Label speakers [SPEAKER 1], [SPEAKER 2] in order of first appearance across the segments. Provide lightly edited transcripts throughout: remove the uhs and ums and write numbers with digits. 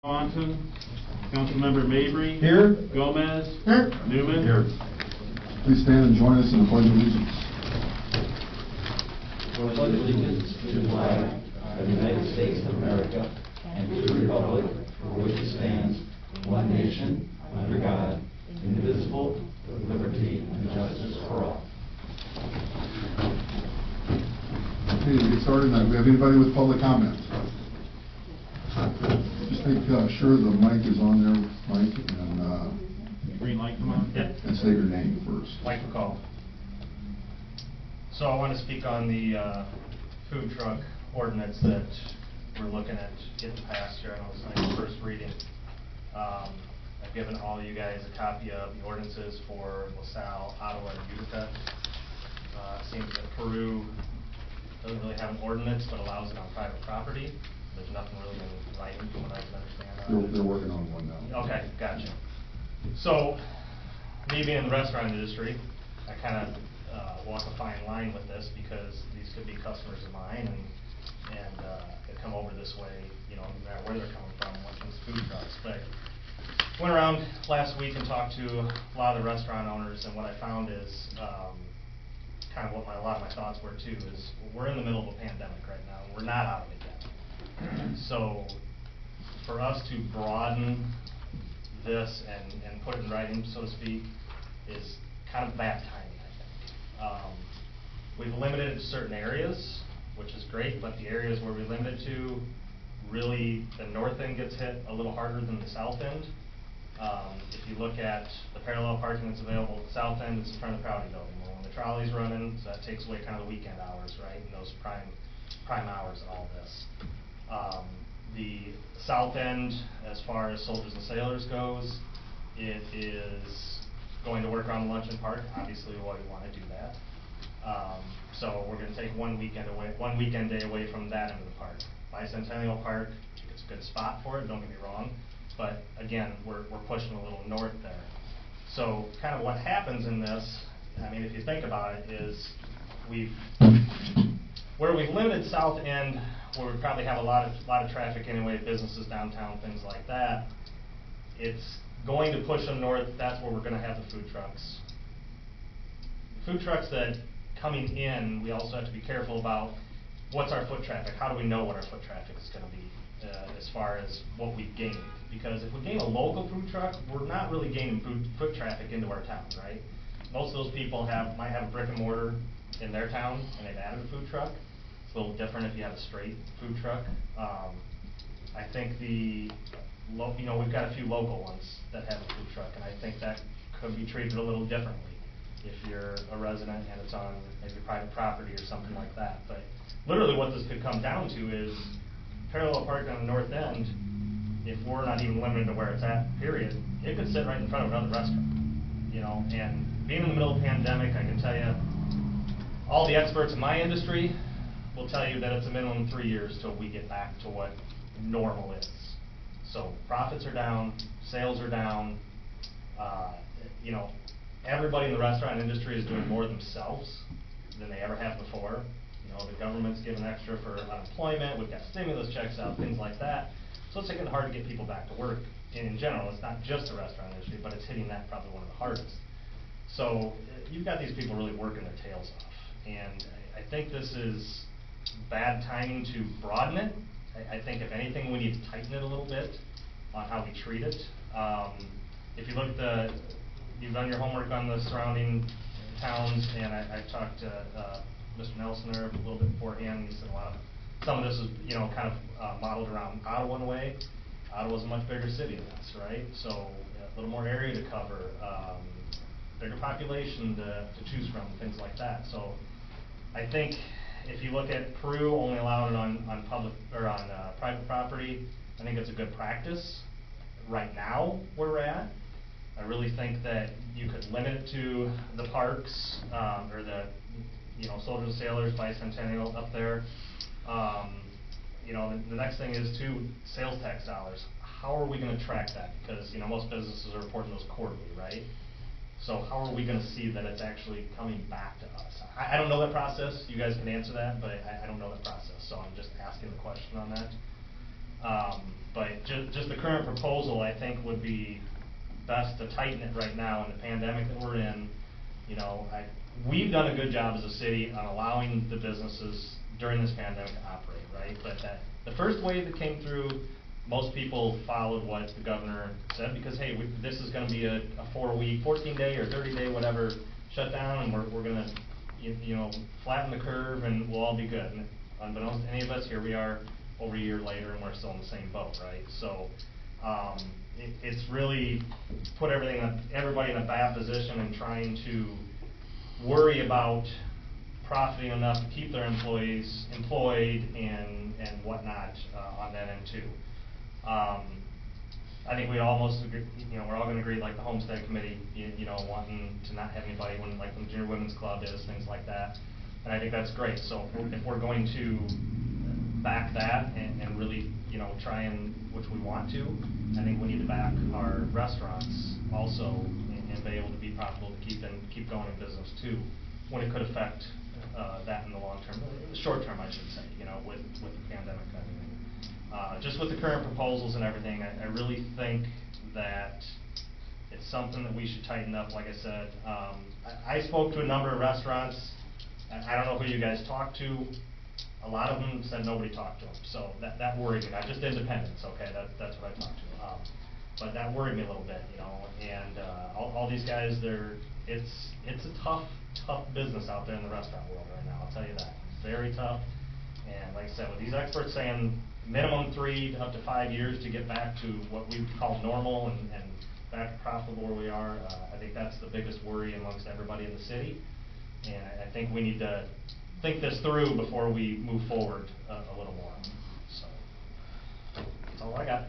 [SPEAKER 1] Swanson. Councilmember Mabry.
[SPEAKER 2] Here.
[SPEAKER 1] Gomez.
[SPEAKER 2] Here.
[SPEAKER 1] Newman.
[SPEAKER 2] Here. Please stand and join us in the Pledge of Allegiance.
[SPEAKER 3] Pledge allegiance to the flag of the United States of America and to the republic for which it stands, one nation, under God, indivisible, with liberty and justice for all.
[SPEAKER 2] Okay, to get started, do we have anybody with public comment? Just make sure the mic is on there, Mike, and
[SPEAKER 1] Green light come on?
[SPEAKER 4] Yep.
[SPEAKER 2] and say your name first.
[SPEAKER 4] Mike McCall. So I want to speak on the food truck ordinance that we're looking at getting passed here. I know it's like the first reading. I've given all you guys a copy of the ordinances for LaSalle, Ottawa, and Utica. It seems that Peru doesn't really have an ordinance, but allows it on private property. There's nothing really in writing from what I can understand.
[SPEAKER 2] They're working on one now.
[SPEAKER 4] Okay, gotcha. So, me being in the restaurant industry, I kind of walk a fine line with this because these could be customers of mine, and they come over this way, you know, no matter where they're coming from, once it's food trucks. But went around last week and talked to a lot of the restaurant owners, and what I found is kind of what a lot of my thoughts were too, is we're in the middle of a pandemic right now, and we're not out of it yet. So, for us to broaden this and put it in writing, so to speak, is kind of bad timing, I think. We've limited it to certain areas, which is great, but the areas where we limit it to, really, the north end gets hit a little harder than the south end. If you look at the parallel parking that's available at the south end, it's in front of the Prouty building. Well, when the trolley's running, so that takes away kind of the weekend hours, right, and those prime hours and all this. The south end, as far as Soldiers and Sailors goes, it is going to work around the luncheon park. Obviously, why we want to do that. So we're going to take one weekend day away from that end of the park. Bicentennial Park, it's a good spot for it, don't get me wrong, but again, we're pushing a little north there. So kind of what happens in this, I mean, if you think about it, is where we've limited south end, where we probably have a lot of traffic anyway, businesses downtown, things like that, it's going to push them north. That's where we're going to have the food trucks. The food trucks that coming in, we also have to be careful about what's our foot traffic. How do we know what our foot traffic is going to be as far as what we gain? Because if we gain a local food truck, we're not really gaining foot traffic into our town, right? Most of those people might have a brick and mortar in their town, and they've added a food truck. It's a little different if you have a straight food truck. I think we've got a few local ones that have a food truck, and I think that could be treated a little differently if you're a resident and it's on maybe private property or something like that. But literally what this could come down to is parallel parking on the north end. If we're not even limited to where it's at, period, it could sit right in front of another restaurant. You know, and being in the middle of a pandemic, I can tell you, all the experts in my industry will tell you that it's a minimum 3 years till we get back to what normal is. So profits are down, sales are down. You know, everybody in the restaurant industry is doing more themselves than they ever have before. You know, the government's giving extra for unemployment. We've got stimulus checks out, things like that. So it's getting hard to get people back to work. In general, it's not just the restaurant industry, but it's hitting that probably one of the hardest. So you've got these people really working their tails off. And I think this is bad timing to broaden it. I think if anything, we need to tighten it a little bit on how we treat it. If you look at you've done your homework on the surrounding towns, and I talked to Mr. Nelson there a little bit beforehand. He said some of this is, you know, kind of modeled around Ottawa in a way. Ottawa's a much bigger city than this, right? So a little more area to cover, bigger population to choose from, things like that. So I think if you look at Peru only allowing it on public or on private property, I think it's a good practice. Right now, where we're at, I really think that you could limit it to the parks or the, you know, Soldiers and Sailors, Bicentennial up there. You know, the next thing is too, sales tax dollars. How are we going to track that? Because, you know, most businesses are reporting those quarterly, right? So how are we going to see that it's actually coming back to us? I don't know that process. You guys can answer that, but I don't know that process. So I'm just asking the question on that. But just the current proposal, I think, would be best to tighten it right now in the pandemic that we're in. You know, we've done a good job as a city on allowing the businesses during this pandemic to operate, right? But the first wave that came through, most people followed what the governor said because, hey, this is going to be a 4-week, 14-day or 30-day, whatever, shutdown, and we're going to, you know, flatten the curve and we'll all be good. And unbeknownst to any of us, here we are over a year later and we're still in the same boat, right? So it's really put everybody in a bad position and trying to worry about profiting enough to keep their employees employed and whatnot on that end too. I think we almost agree, you know, we're all going to agree, like the Homestead Committee, you know, wanting to not have anybody when, like when Junior Women's Club is, things like that. And I think that's great. So if we're going to back that and really, you know, try and, which we want to, I think we need to back our restaurants also and be able to be profitable to keep going in business too, when it could affect that in the long term, short term, I should say, you know, with the pandemic and everything. Just with the current proposals and everything, I really think that it's something that we should tighten up. Like I said, I spoke to a number of restaurants. I don't know who you guys talked to. A lot of them said nobody talked to them, so that worried me. Not just independents, okay, that's what I talked to. But that worried me a little bit, you know. And all these guys, it's a tough business out there in the restaurant world right now. I'll tell you that, very tough. And like I said, with these experts saying minimum 3 to up to 5 years to get back to what we call normal and back to profitable where we are, I think that's the biggest worry amongst everybody in the city. And I think we need to think this through before we move forward a little more. So that's all I got.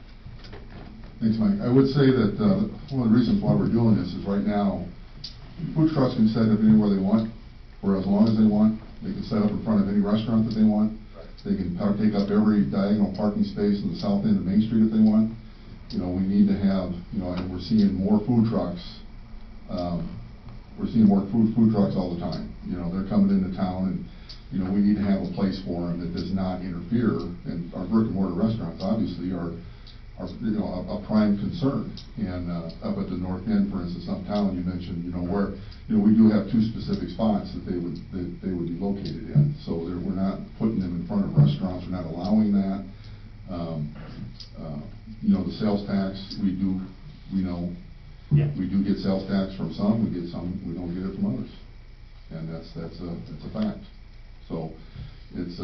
[SPEAKER 2] Thanks, Mike. I would say that one of the reasons why we're doing this is right now, food trucks can set up anywhere they want for as long as they want. They can set up in front of any restaurant that they want. They can take up every diagonal parking space in the south end of Main Street if they want. You know, we need to have, you know, and we're seeing more food trucks. We're seeing more food trucks all the time. You know, they're coming into town, and you know, we need to have a place for them that does not interfere. And our brick and mortar restaurants obviously are you know, a prime concern. And up at the north end, for instance, uptown, you mentioned, you know, where, you know, we do have 2 specific spots that they would be located in. So we're not putting them in front of restaurants. We're not allowing that. You know, the sales tax, we do get sales tax from some. We get some. We don't get it from others, and that's a fact. So it's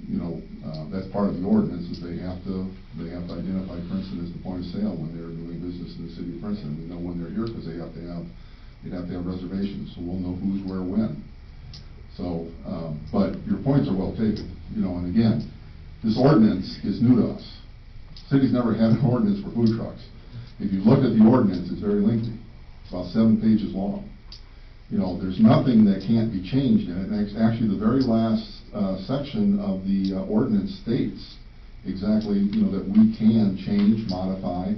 [SPEAKER 2] you know, that's part of the ordinance, is they have to identify Princeton as the point of sale when they're doing business in the city of Princeton. We know when they're here because they have to have reservations, so we'll know who's where when. So, but your points are well taken. You know, and again, this ordinance is new to us. City's never had an ordinance for food trucks. If you look at the ordinance, it's very lengthy. It's about 7 pages long. You know, there's nothing that can't be changed in it. And actually, the very last section of the ordinance states exactly, you know, that we can change, modify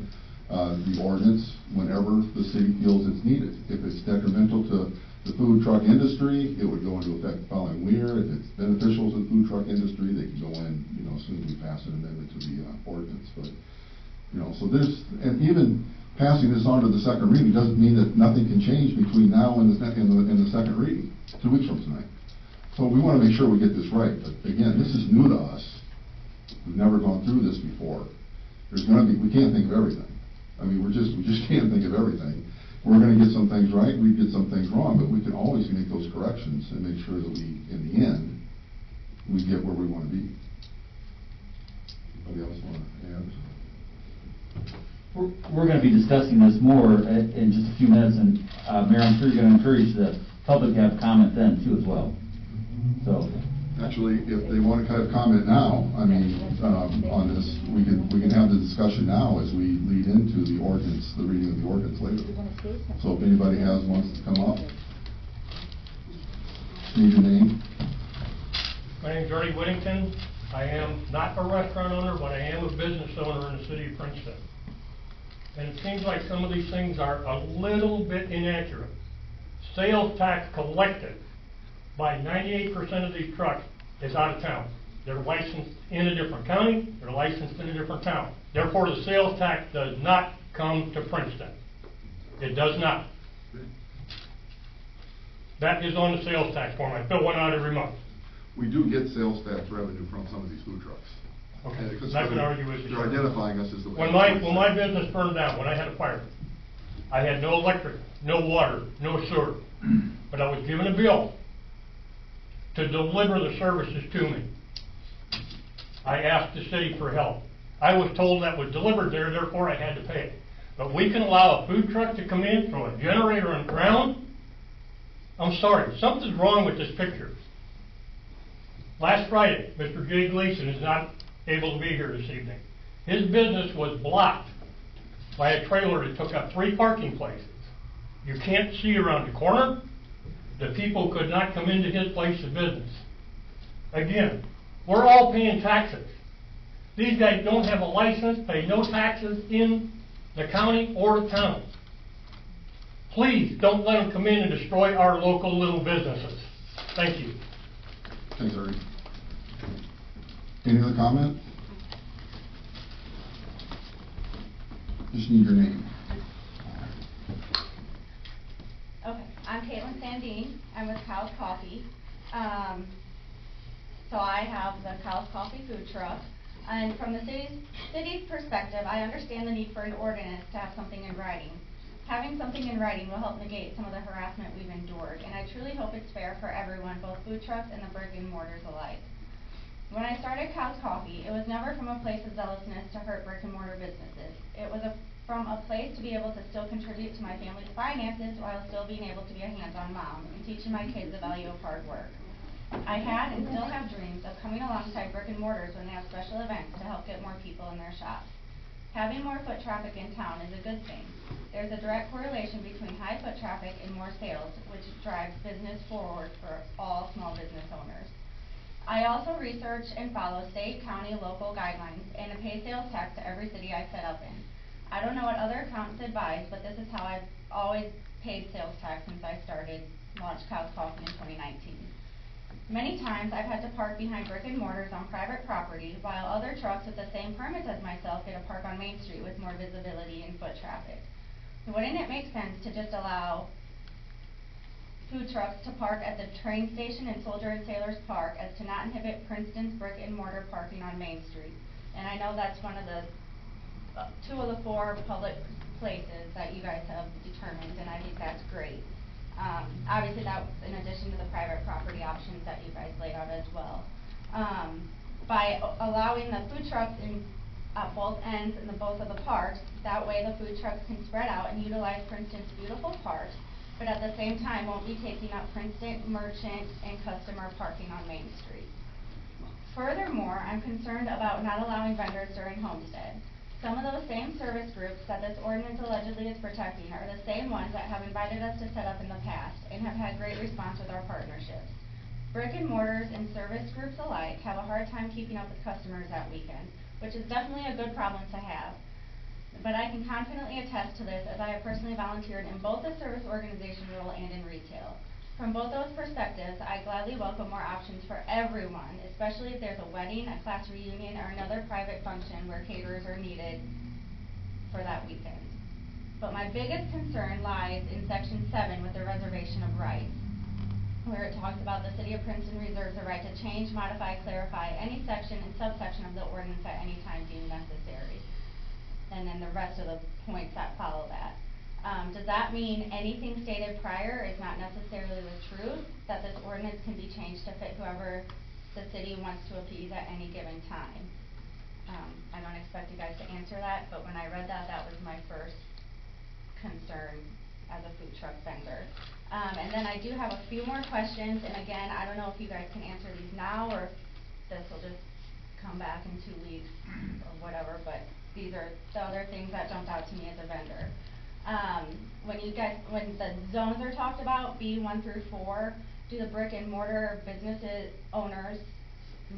[SPEAKER 2] the ordinance whenever the city feels it's needed. If it's detrimental to the food truck industry, it would go into effect the following year. If it's beneficial to the food truck industry, they can go in, you know, as soon as we pass an amendment to the ordinance. But, you know, so and even passing this on to the second reading doesn't mean that nothing can change between now and the second reading, 2 weeks from tonight. So we want to make sure we get this right. But again, this is new to us. We've never gone through this before. We can't think of everything. I mean, we just can't think of everything. We're going to get some things right, we get some things wrong, but we can always make those corrections and make sure that we, in the end, we get where we want to be. Anybody else want to add?
[SPEAKER 3] We're going to be discussing this more in just a few minutes, and Mayor, I'm sure you're going to encourage the public to have comment then too as well. So,
[SPEAKER 2] actually, if they want to kind of comment now, I mean, on this, we can have the discussion now as we lead into the ordinance, the reading of the ordinance later. So if anybody wants to come up, need your name.
[SPEAKER 5] My name is Jordy Whittington. I am not a restaurant owner, but I am a business owner in the city of Princeton. And it seems like some of these things are a little bit inaccurate. Sales tax collected by 98% of these trucks is out of town. They're licensed in a different county, they're licensed in a different town. Therefore, the sales tax does not come to Princeton. It does not. That is on the sales tax form. I fill one out every month.
[SPEAKER 2] We do get sales tax revenue from some of these food trucks.
[SPEAKER 5] Okay,
[SPEAKER 2] Because
[SPEAKER 5] not gonna argue with you.
[SPEAKER 2] they're identifying us as the.
[SPEAKER 5] When my business burned down, when I had a fire, I had no electric, no water, no sewer, but I was given a bill to deliver the services to me. I asked the city for help. I was told that was delivered there, therefore I had to pay it. But we can allow a food truck to come in, throw a generator on the ground? I'm sorry, something's wrong with this picture. Last Friday, Mr. Jay Gleason is not able to be here this evening. His business was blocked by a trailer that took up 3 parking places. You can't see around the corner. The people could not come into his place of business. Again, we're all paying taxes. These guys don't have a license, pay no taxes in the county or the town. Please don't let them come in and destroy our local little businesses. Thank you.
[SPEAKER 2] Thanks, Ernie. Any other comment? Just need your name.
[SPEAKER 6] Okay, I'm Caitlin Sandine. I'm with Kyle's Coffee. So I have the Kyle's Coffee food truck. And from the city's perspective, I understand the need for an ordinance to have something in writing. Having something in writing will help negate some of the harassment we've endured, and I truly hope it's fair for everyone, both food trucks and the brick and mortars alike. When I started Kyle's Coffee, it was never from a place of zealousness to hurt brick and mortar businesses. It was from a place to be able to still contribute to my family's finances while still being able to be a hands-on mom and teaching my kids the value of hard work. I had and still have dreams of coming alongside brick and mortars when they have special events to help get more people in their shops. Having more foot traffic in town is a good thing. There's a direct correlation between high foot traffic and more sales, which drives business forward for all small business owners. I also research and follow state, county, local guidelines and pay sales tax to every city I set up in. I don't know what other accountants advise, but this is how I've always paid sales tax since I launched Kyle's Coffee in 2019. Many times I've had to park behind brick and mortars on private property, while other trucks with the same permits as myself get to park on Main Street with more visibility and foot traffic. Wouldn't it make sense to just allow food trucks to park at the train station in Soldier and Sailors Park as to not inhibit Princeton's brick and mortar parking on Main Street? And I know that's one of the 2 of the 4 public places that you guys have determined, and I think that's great. Obviously that's in addition to the private property options that you guys laid out as well. By allowing the food trucks at both ends and both of the parks, that way the food trucks can spread out and utilize Princeton's beautiful parks, but at the same time won't be taking up Princeton merchant and customer parking on Main Street. Furthermore, I'm concerned about not allowing vendors during Homestead. Some of those same service groups that this ordinance allegedly is protecting are the same ones that have invited us to set up in the past and have had great response with our partnerships. Brick and mortars and service groups alike have a hard time keeping up with customers at weekends, which is definitely a good problem to have. But I can confidently attest to this as I have personally volunteered in both the service organization role and in retail. From both those perspectives, I gladly welcome more options for everyone, especially if there's a wedding, a class reunion, or another private function where caterers are needed for that weekend. But my biggest concern lies in Section 7 with the reservation of rights, where it talks about the City of Princeton reserves the right to change, modify, clarify any section and subsection of the ordinance at any time deemed necessary. And then the rest of the points that follow that. Does that mean anything stated prior is not necessarily the truth, that this ordinance can be changed to fit whoever the city wants to appease at any given time? I don't expect you guys to answer that, but when I read that, that was my first concern as a food truck vendor. And then I do have a few more questions, and again, I don't know if you guys can answer these now or if this will just come back in 2 weeks or whatever, but these are the other things that jumped out to me as a vendor. When the zones are talked about, B1 through 4, do the brick and mortar businesses owners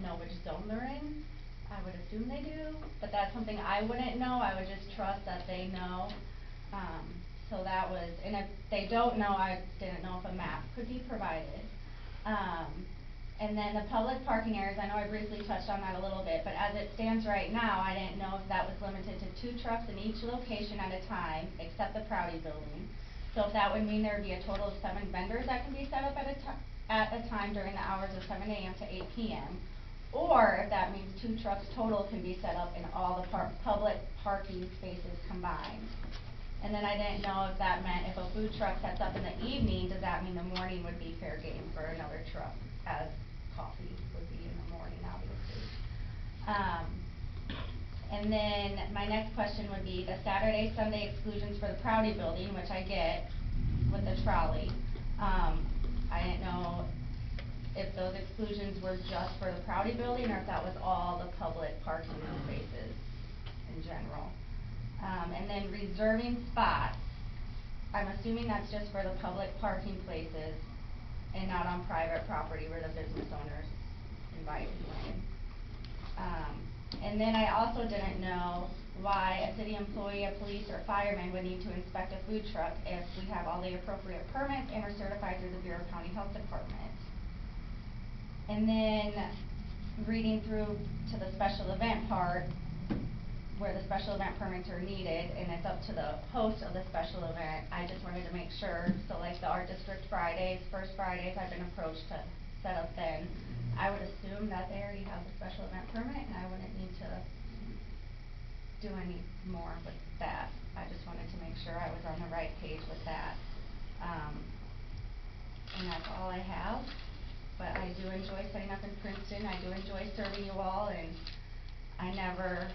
[SPEAKER 6] know which zone they're in? I would assume they do, but that's something I wouldn't know. I would just trust that they know. So that was, and if they don't know, I didn't know if a map could be provided. And then the public parking areas, I know I briefly touched on that a little bit, but as it stands right now, I didn't know if that was limited to 2 trucks in each location at a time, except the Proudy building. So if that would mean there would be a total of 7 vendors that can be set up at a time during the hours of 7 a.m. to 8 p.m. Or if that means 2 trucks total can be set up in all the public parking spaces combined. And then I didn't know if that meant if a food truck sets up in the evening, does that mean the morning would be fair game for another truck, as coffee would be in the morning, obviously. And then my next question would be the Saturday, Sunday exclusions for the Proudy building, which I get with the trolley. I didn't know if those exclusions were just for the Proudy building or if that was all the public parking spaces in general. And then reserving spots, I'm assuming that's just for the public parking places and not on private property where the business owners invite you in. And then I also didn't know why a city employee, a police, or fireman would need to inspect a food truck if we have all the appropriate permits and are certified through the Bureau of County Health Department. And then reading through to the special event part, where the special event permits are needed, and it's up to the host of the special event, I just wanted to make sure, so like the Art District Fridays, First Fridays, I've been approached to set up then. I would assume that they already have a special event permit, and I wouldn't need to do any more with that. I just wanted to make sure I was on the right page with that. And that's all I have, but I do enjoy setting up in Princeton. I do enjoy serving you all, and I never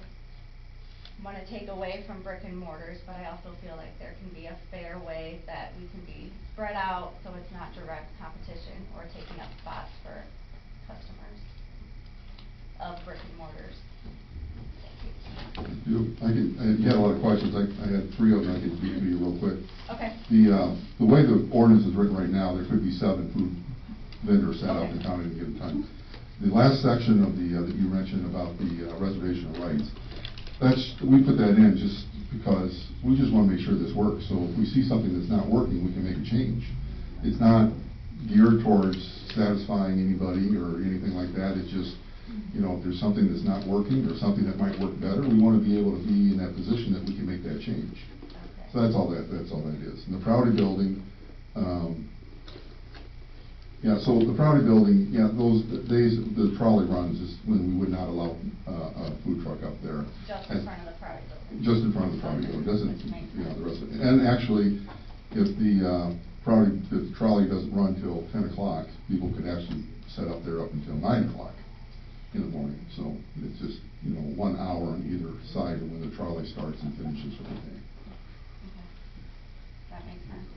[SPEAKER 6] want to take away from brick and mortars, but I also feel like there can be a fair way that we can be spread out so it's not direct competition or taking up spots for customers of brick and mortars.
[SPEAKER 2] You had a lot of questions. I had 3 of them I could give you real quick.
[SPEAKER 6] Okay.
[SPEAKER 2] The way the ordinance is written right now, there could be 7 food vendors set up
[SPEAKER 6] Okay.
[SPEAKER 2] in town at a given time. The last section of the, that you mentioned about the reservation of rights, we put that in just because we just want to make sure this works. So if we see something that's not working, we can make a change. It's not geared towards satisfying anybody or anything like that. It's just, you know, if there's something that's not working or something that might work better, we want to be able to be in that position that we can make that change.
[SPEAKER 6] Okay.
[SPEAKER 2] So that's all that is. And the Proudy building, yeah, so the Proudy building, yeah, those days, the trolley runs is when we would not allow a food truck up there.
[SPEAKER 6] Just in front of the Proudy building.
[SPEAKER 2] Just in front of the Proudy building, doesn't,
[SPEAKER 6] Which makes
[SPEAKER 2] you know, the
[SPEAKER 6] sense.
[SPEAKER 2] rest of it. And actually, if the trolley doesn't run till 10 o'clock, people could actually set up there up until 9 o'clock in the morning. So it's just, you know, 1 hour on either side of when the trolley starts and finishes for the day.
[SPEAKER 6] Okay. That makes sense.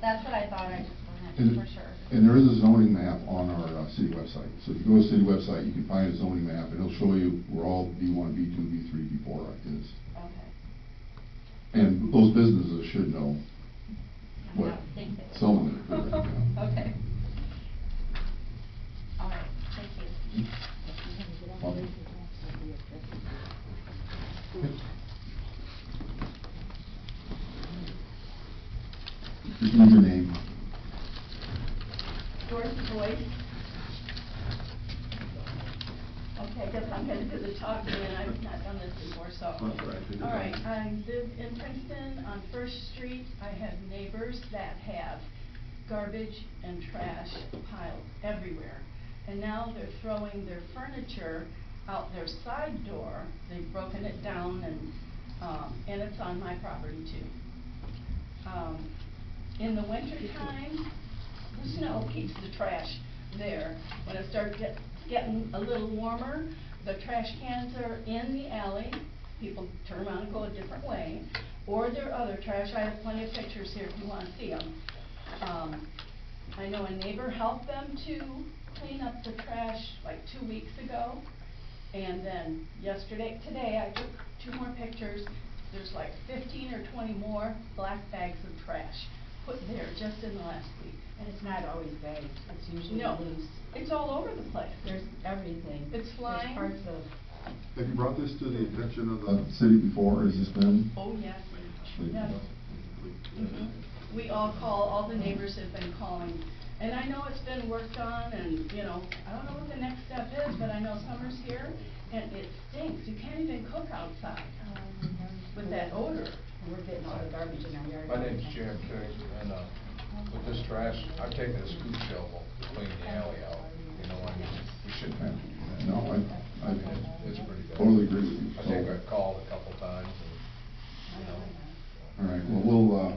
[SPEAKER 6] That's what I thought, I just wasn't for sure.
[SPEAKER 2] And there is a zoning map on our city website. So if you go to the city website, you can find a zoning map, and it'll show you where all B1, B2, B3, B4 is.
[SPEAKER 6] Okay.
[SPEAKER 2] And those businesses should know
[SPEAKER 6] I
[SPEAKER 2] what
[SPEAKER 6] don't think they
[SPEAKER 2] zone
[SPEAKER 6] will.
[SPEAKER 2] they're in.
[SPEAKER 6] Okay. All right, thank you.
[SPEAKER 2] Welcome. Just need your name.
[SPEAKER 7] Doris Boyd. Okay, I guess I'm gonna do the talking, and I've not done this before, so.
[SPEAKER 2] That's all right.
[SPEAKER 7] All right, I live in Princeton on First Street. I have neighbors that have garbage and trash piled everywhere. And now they're throwing their furniture out their side door. They've broken it down, and it's on my property too. In the winter time, the snow keeps the trash there. When it starts getting a little warmer, the trash cans are in the alley. People turn around and go a different way. Or there are other trash. I have plenty of pictures here if you want to see them. I know a neighbor helped them to clean up the trash like 2 weeks ago. And then today I took 2 more pictures. There's like 15 or 20 more black bags of trash put there just in the last week.
[SPEAKER 8] And it's not always bags, it's usually
[SPEAKER 7] No,
[SPEAKER 8] loose.
[SPEAKER 7] it's all over the place.
[SPEAKER 8] There's everything.
[SPEAKER 7] It's flying.
[SPEAKER 8] There's parts of,
[SPEAKER 2] Have you brought this to the attention of the city before? Has this been?
[SPEAKER 7] Oh, yes. Yes. Mhm. We all the neighbors have been calling And I know it's been worked on and, you know, I don't know what the next step is, but I know summer's here and it stinks. You can't even cook outside with that odor.
[SPEAKER 8] And we're getting all the garbage in our yard.
[SPEAKER 9] My name's Jim King, and, with this trash, I've taken a scoop shovel to clean the alley out, you know, I mean, we shouldn't have to do that.
[SPEAKER 2] No,
[SPEAKER 9] I mean, it's pretty bad.
[SPEAKER 2] totally agree with you.
[SPEAKER 9] I think I've called a couple times, and, you know.
[SPEAKER 2] All right, well,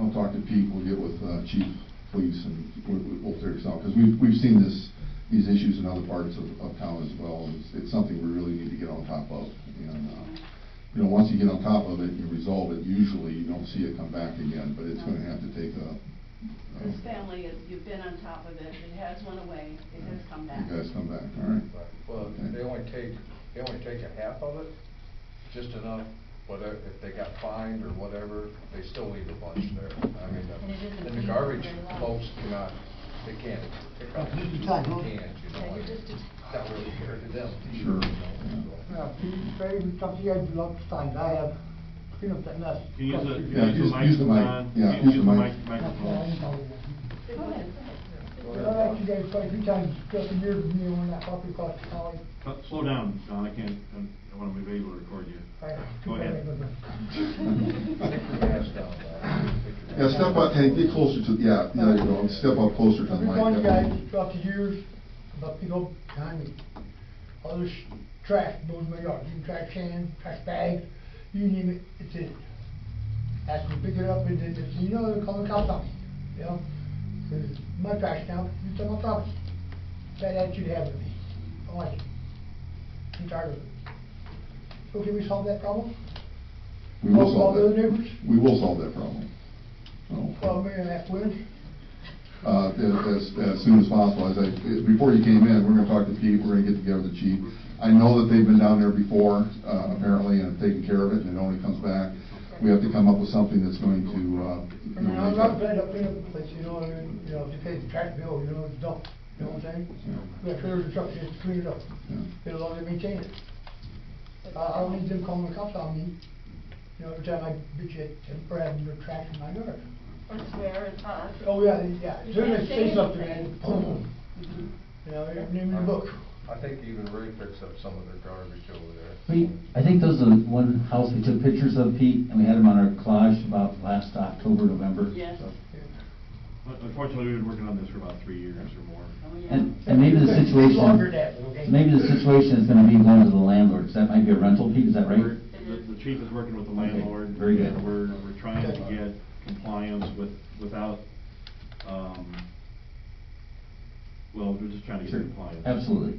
[SPEAKER 2] I'll talk to Pete, we'll get with, Chief Police, and we'll figure this out, because we've seen these issues in other parts of town as well, and it's something we really need to get on top of, and, you know, once you get on top of it, you resolve it, usually you don't see it come back again, but it's gonna have to take
[SPEAKER 7] This family, you've been on top of it. It has went away. It has come back.
[SPEAKER 2] You guys come back, all right?
[SPEAKER 9] Right. Well,
[SPEAKER 2] Okay.
[SPEAKER 9] they only take a half of it, just enough, whatever, if they got fined or whatever, they still leave a bunch there. I mean,
[SPEAKER 8] And it isn't
[SPEAKER 9] and the
[SPEAKER 8] clean
[SPEAKER 9] garbage
[SPEAKER 8] very long.
[SPEAKER 9] folks they can't pick up
[SPEAKER 10] Just in
[SPEAKER 9] two
[SPEAKER 10] time, huh?
[SPEAKER 9] cans, you know, and it's not really fair to them.
[SPEAKER 2] Sure,
[SPEAKER 9] you know,
[SPEAKER 10] Yeah, Pete, Barry, we talked to you guys lots of times, I have cleaned up that mess.
[SPEAKER 1] Can you use the,
[SPEAKER 2] Yeah, use the mic.
[SPEAKER 1] Don?
[SPEAKER 2] Yeah,
[SPEAKER 1] Can you
[SPEAKER 2] use the mic.
[SPEAKER 1] microphone?
[SPEAKER 7] Go ahead.
[SPEAKER 10] I've asked you guys quite a few times, just a year with me on that property across the alley.
[SPEAKER 1] Slow down, Don, I want to be able to record you. Go ahead.
[SPEAKER 2] Yeah, step up, hey, get closer to, there you go, step up closer to the
[SPEAKER 10] I've been
[SPEAKER 2] mic.
[SPEAKER 10] telling you guys throughout the years about people behind me. All this trash goes in my yard, even trash cans, trash bags, you name it, it's in it. Ask them to pick it up and then, you know, they'll call the cops on me, you know? Cause my trash now, it's on my property. Bad attitude to have with me. I don't like it. I'm tired of it. So can we solve that problem?
[SPEAKER 2] We will
[SPEAKER 10] All
[SPEAKER 2] solve
[SPEAKER 10] the other
[SPEAKER 2] that.
[SPEAKER 10] neighbors?
[SPEAKER 2] We will solve that problem. So,
[SPEAKER 10] Well, maybe I have to win.
[SPEAKER 2] as soon as possible, before you came in, we're gonna talk to Pete, we're gonna get together with the chief. I know that they've been down there before, apparently, and have taken care of it, and it only comes back. We have to come up with something that's going to,
[SPEAKER 10] I mean, I'm not glad to clean up the place, you know, I mean, you know, if you pay the trash bill, you know, it's dump, you know what I'm saying? We have trailers and trucks just to clean it up, get along and maintain it. I don't need them calling the cops on me, you know, every time I bitch at them for having their trash in my yard.
[SPEAKER 7] Or swear at us.
[SPEAKER 10] Oh, yeah, yeah, as soon as
[SPEAKER 7] can't
[SPEAKER 10] they say
[SPEAKER 7] say
[SPEAKER 10] something,
[SPEAKER 7] anything.
[SPEAKER 10] man, boom, you know, your name in the book.
[SPEAKER 9] I think even Ray picks up some of their garbage over there.
[SPEAKER 3] I think those are the one house we took pictures of, Pete, and we had them on our collage about last October, November.
[SPEAKER 7] Yes.
[SPEAKER 3] So.
[SPEAKER 1] Unfortunately, we've been working on this for about 3 years or more.
[SPEAKER 7] Oh, yeah.
[SPEAKER 3] And maybe the
[SPEAKER 10] It's longer
[SPEAKER 3] situation,
[SPEAKER 10] than that, okay?
[SPEAKER 3] maybe the situation is gonna be going to the landlord, 'cause that might be a rental, Pete, is that right?
[SPEAKER 1] The chief is working with the landlord.
[SPEAKER 3] very good.
[SPEAKER 1] And we're trying to get compliance without, well, we're just trying to get
[SPEAKER 3] Sure.
[SPEAKER 1] compliance.
[SPEAKER 3] Absolutely.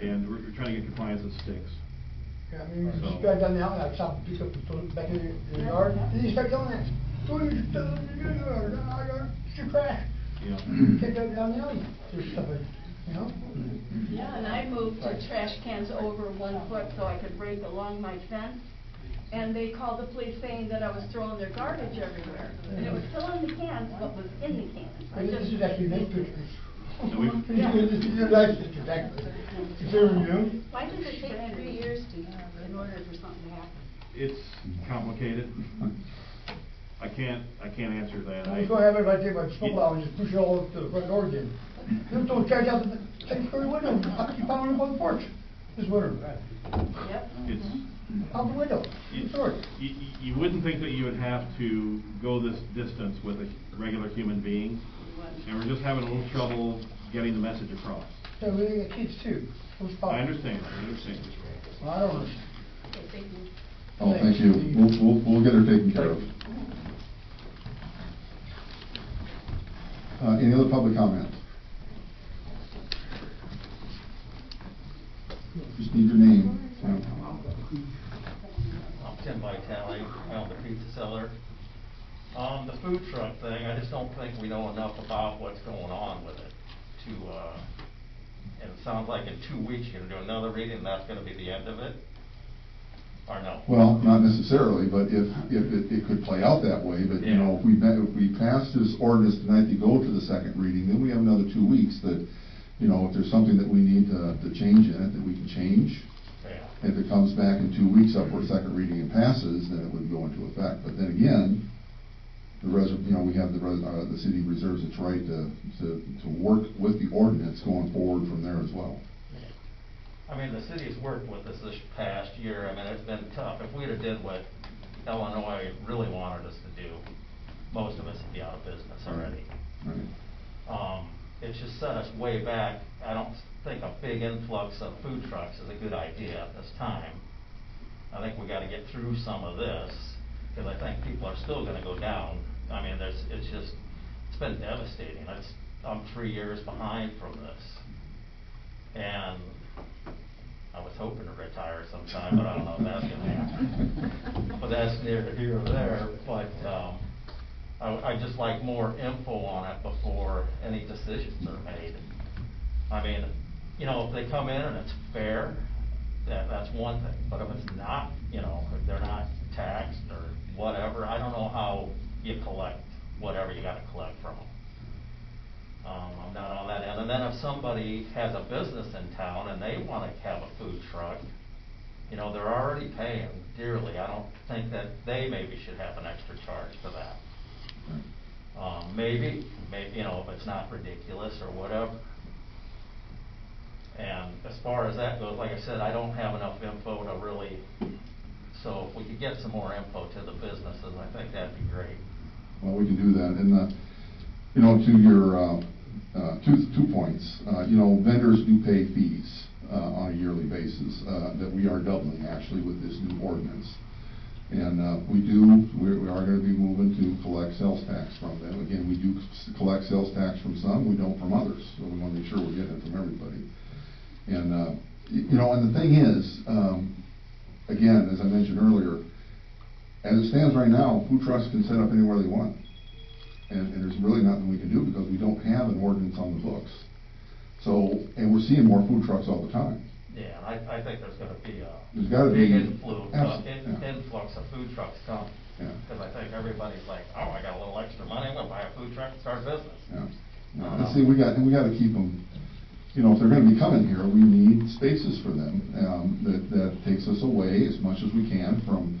[SPEAKER 1] And we're trying to get compliance that sticks.
[SPEAKER 10] Yeah, I mean,
[SPEAKER 1] So-
[SPEAKER 10] this guy down there, I stop and pick up the toilet back in the yard, and he starts yelling at me, "What are you doing in your yard? It's your trash."
[SPEAKER 1] Yeah.
[SPEAKER 10] Take that down the alley, there's stuff, you know?
[SPEAKER 7] Yeah, and I moved the trash cans over 1 foot so I could break along my fence. And they called the police saying that I was throwing their garbage everywhere. And it was still in the cans, but was in the cans. I
[SPEAKER 10] This
[SPEAKER 7] just
[SPEAKER 10] is actually nice pictures.
[SPEAKER 1] And we-
[SPEAKER 10] This is nice pictures, actually. Considering you.
[SPEAKER 7] Why does it take 3 years in order for something to happen?
[SPEAKER 1] It's complicated. I can't answer that.
[SPEAKER 10] I was gonna have everybody take my snowplow and just push it all up to the front door again. Just don't trash out the second story window, I keep piling up on the porch this winter.
[SPEAKER 7] Yep.
[SPEAKER 1] It's,
[SPEAKER 10] Out the window, sorry.
[SPEAKER 1] you wouldn't think that you would have to go this distance with a regular human being, and we're just having a little trouble getting the message across.
[SPEAKER 10] Yeah, we got kids too. Who's
[SPEAKER 1] I understand.
[SPEAKER 10] Well, I don't understand.
[SPEAKER 7] Okay, thank you.
[SPEAKER 2] Oh, thank you, we'll get her taken care of. Any other public comment? Just need your name.
[SPEAKER 11] I'm Tim Vitale, I own the pizza cellar. The food truck thing, I just don't think we know enough about what's going on with it and it sounds like in 2 weeks you're gonna do another reading and that's gonna be the end of it? Or no?
[SPEAKER 2] Well, not necessarily, but if it could play out that way, but you know, if we pass this ordinance tonight to go to the second reading, then we have another 2 weeks that, you know, if there's something that we need to change in it, that we can change.
[SPEAKER 11] Yeah.
[SPEAKER 2] If it comes back in 2 weeks up for a second reading and passes, then it would go into effect. But then again, we have the city reserves its right to work with the ordinance going forward from there as well.
[SPEAKER 11] I mean, the city's worked with us this past year. I mean, it's been tough. If we'd have did what Illinois really wanted us to do, most of us would be out of business already.
[SPEAKER 2] Right.
[SPEAKER 11] It's just set us way back. I don't think a big influx of food trucks is a good idea at this time. I think we gotta get through some of this, because I think people are still gonna go down. I mean, it's been devastating. I'm 3 years behind from this. And I was hoping to retire sometime, but I don't know if that's gonna happen. But that's neither here or there, but, I'd just like more info on it before any decisions are made. I mean, if they come in and it's fair, that's one thing, but if it's not, if they're not taxed or whatever, I don't know how you collect whatever you gotta collect from them. I'm not on that end. And then if somebody has a business in town and they wanna have a food truck, they're already paying dearly. I don't think that they maybe should have an extra charge for that. Maybe, if it's not ridiculous or whatever. And as far as that goes, like I said, I don't have enough info to really, so if we could get some more info to the businesses, I think that'd be great.
[SPEAKER 2] Well, we can do that, and, to your, 2 points, vendors do pay fees, on a yearly basis, that we are doubling actually with this new ordinance. And, we are gonna be moving to collect sales tax from them. Again, we do collect sales tax from some, we don't from others, so we wanna make sure we're getting it from everybody. And, and the thing is, again, as I mentioned earlier, as it stands right now, food trucks can set up anywhere they want. And there's really nothing we can do because we don't have an ordinance on the books. So, and we're seeing more food trucks all the time.
[SPEAKER 11] Yeah, I think there's gonna be
[SPEAKER 2] There's gotta
[SPEAKER 11] big
[SPEAKER 2] be-
[SPEAKER 11] influx of food trucks coming.
[SPEAKER 2] Yeah.
[SPEAKER 11] Because I think everybody's like, oh, I got a little extra money, I'm gonna buy a food truck and start a business.
[SPEAKER 2] Yeah. And see, we gotta keep them, if they're gonna be coming here, we need spaces for them, that takes us away as much as we can from,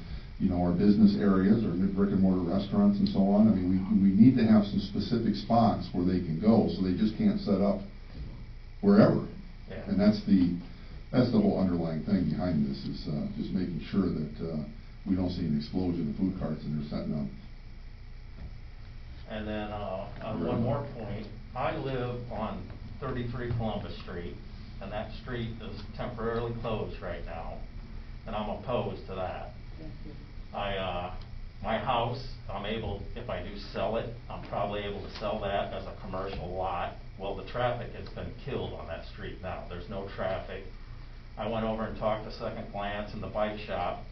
[SPEAKER 2] our business areas or brick and mortar restaurants and so on. I mean, we need to have some specific spots where they can go, so they just can't set up wherever.
[SPEAKER 11] Yeah.
[SPEAKER 2] And that's the whole underlying thing behind this, is, just making sure that, we don't see an explosion of food carts and they're setting up.
[SPEAKER 11] And then, on one more point, I live on 33 Columbus Street, and that street is temporarily closed right now, and I'm opposed to that. My house, if I do sell it, I'm probably able to sell that as a commercial lot. Well, the traffic has been killed on that street now. There's no traffic. I went over and talked to Second Glance and the bike shop.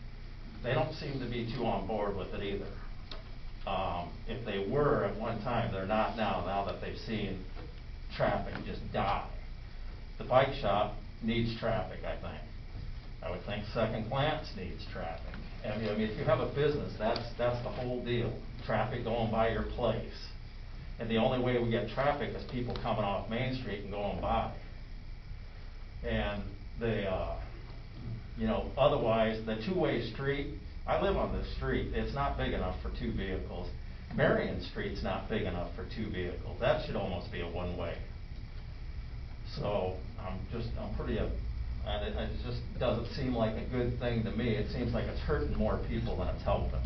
[SPEAKER 11] They don't seem to be too on board with it either. If they were at one time, they're not now that they've seen traffic just die. The bike shop needs traffic, I think. I would think Second Glance needs traffic. I mean, if you have a business, that's the whole deal. Traffic going by your place. And the only way we get traffic is people coming off Main Street and going by. And otherwise, the two-way street, I live on this street, it's not big enough for 2 vehicles. Marion Street's not big enough for 2 vehicles. That should almost be a one-way. So, I'm pretty, and it just doesn't seem like a good thing to me. It seems like it's hurting more people than it's helping.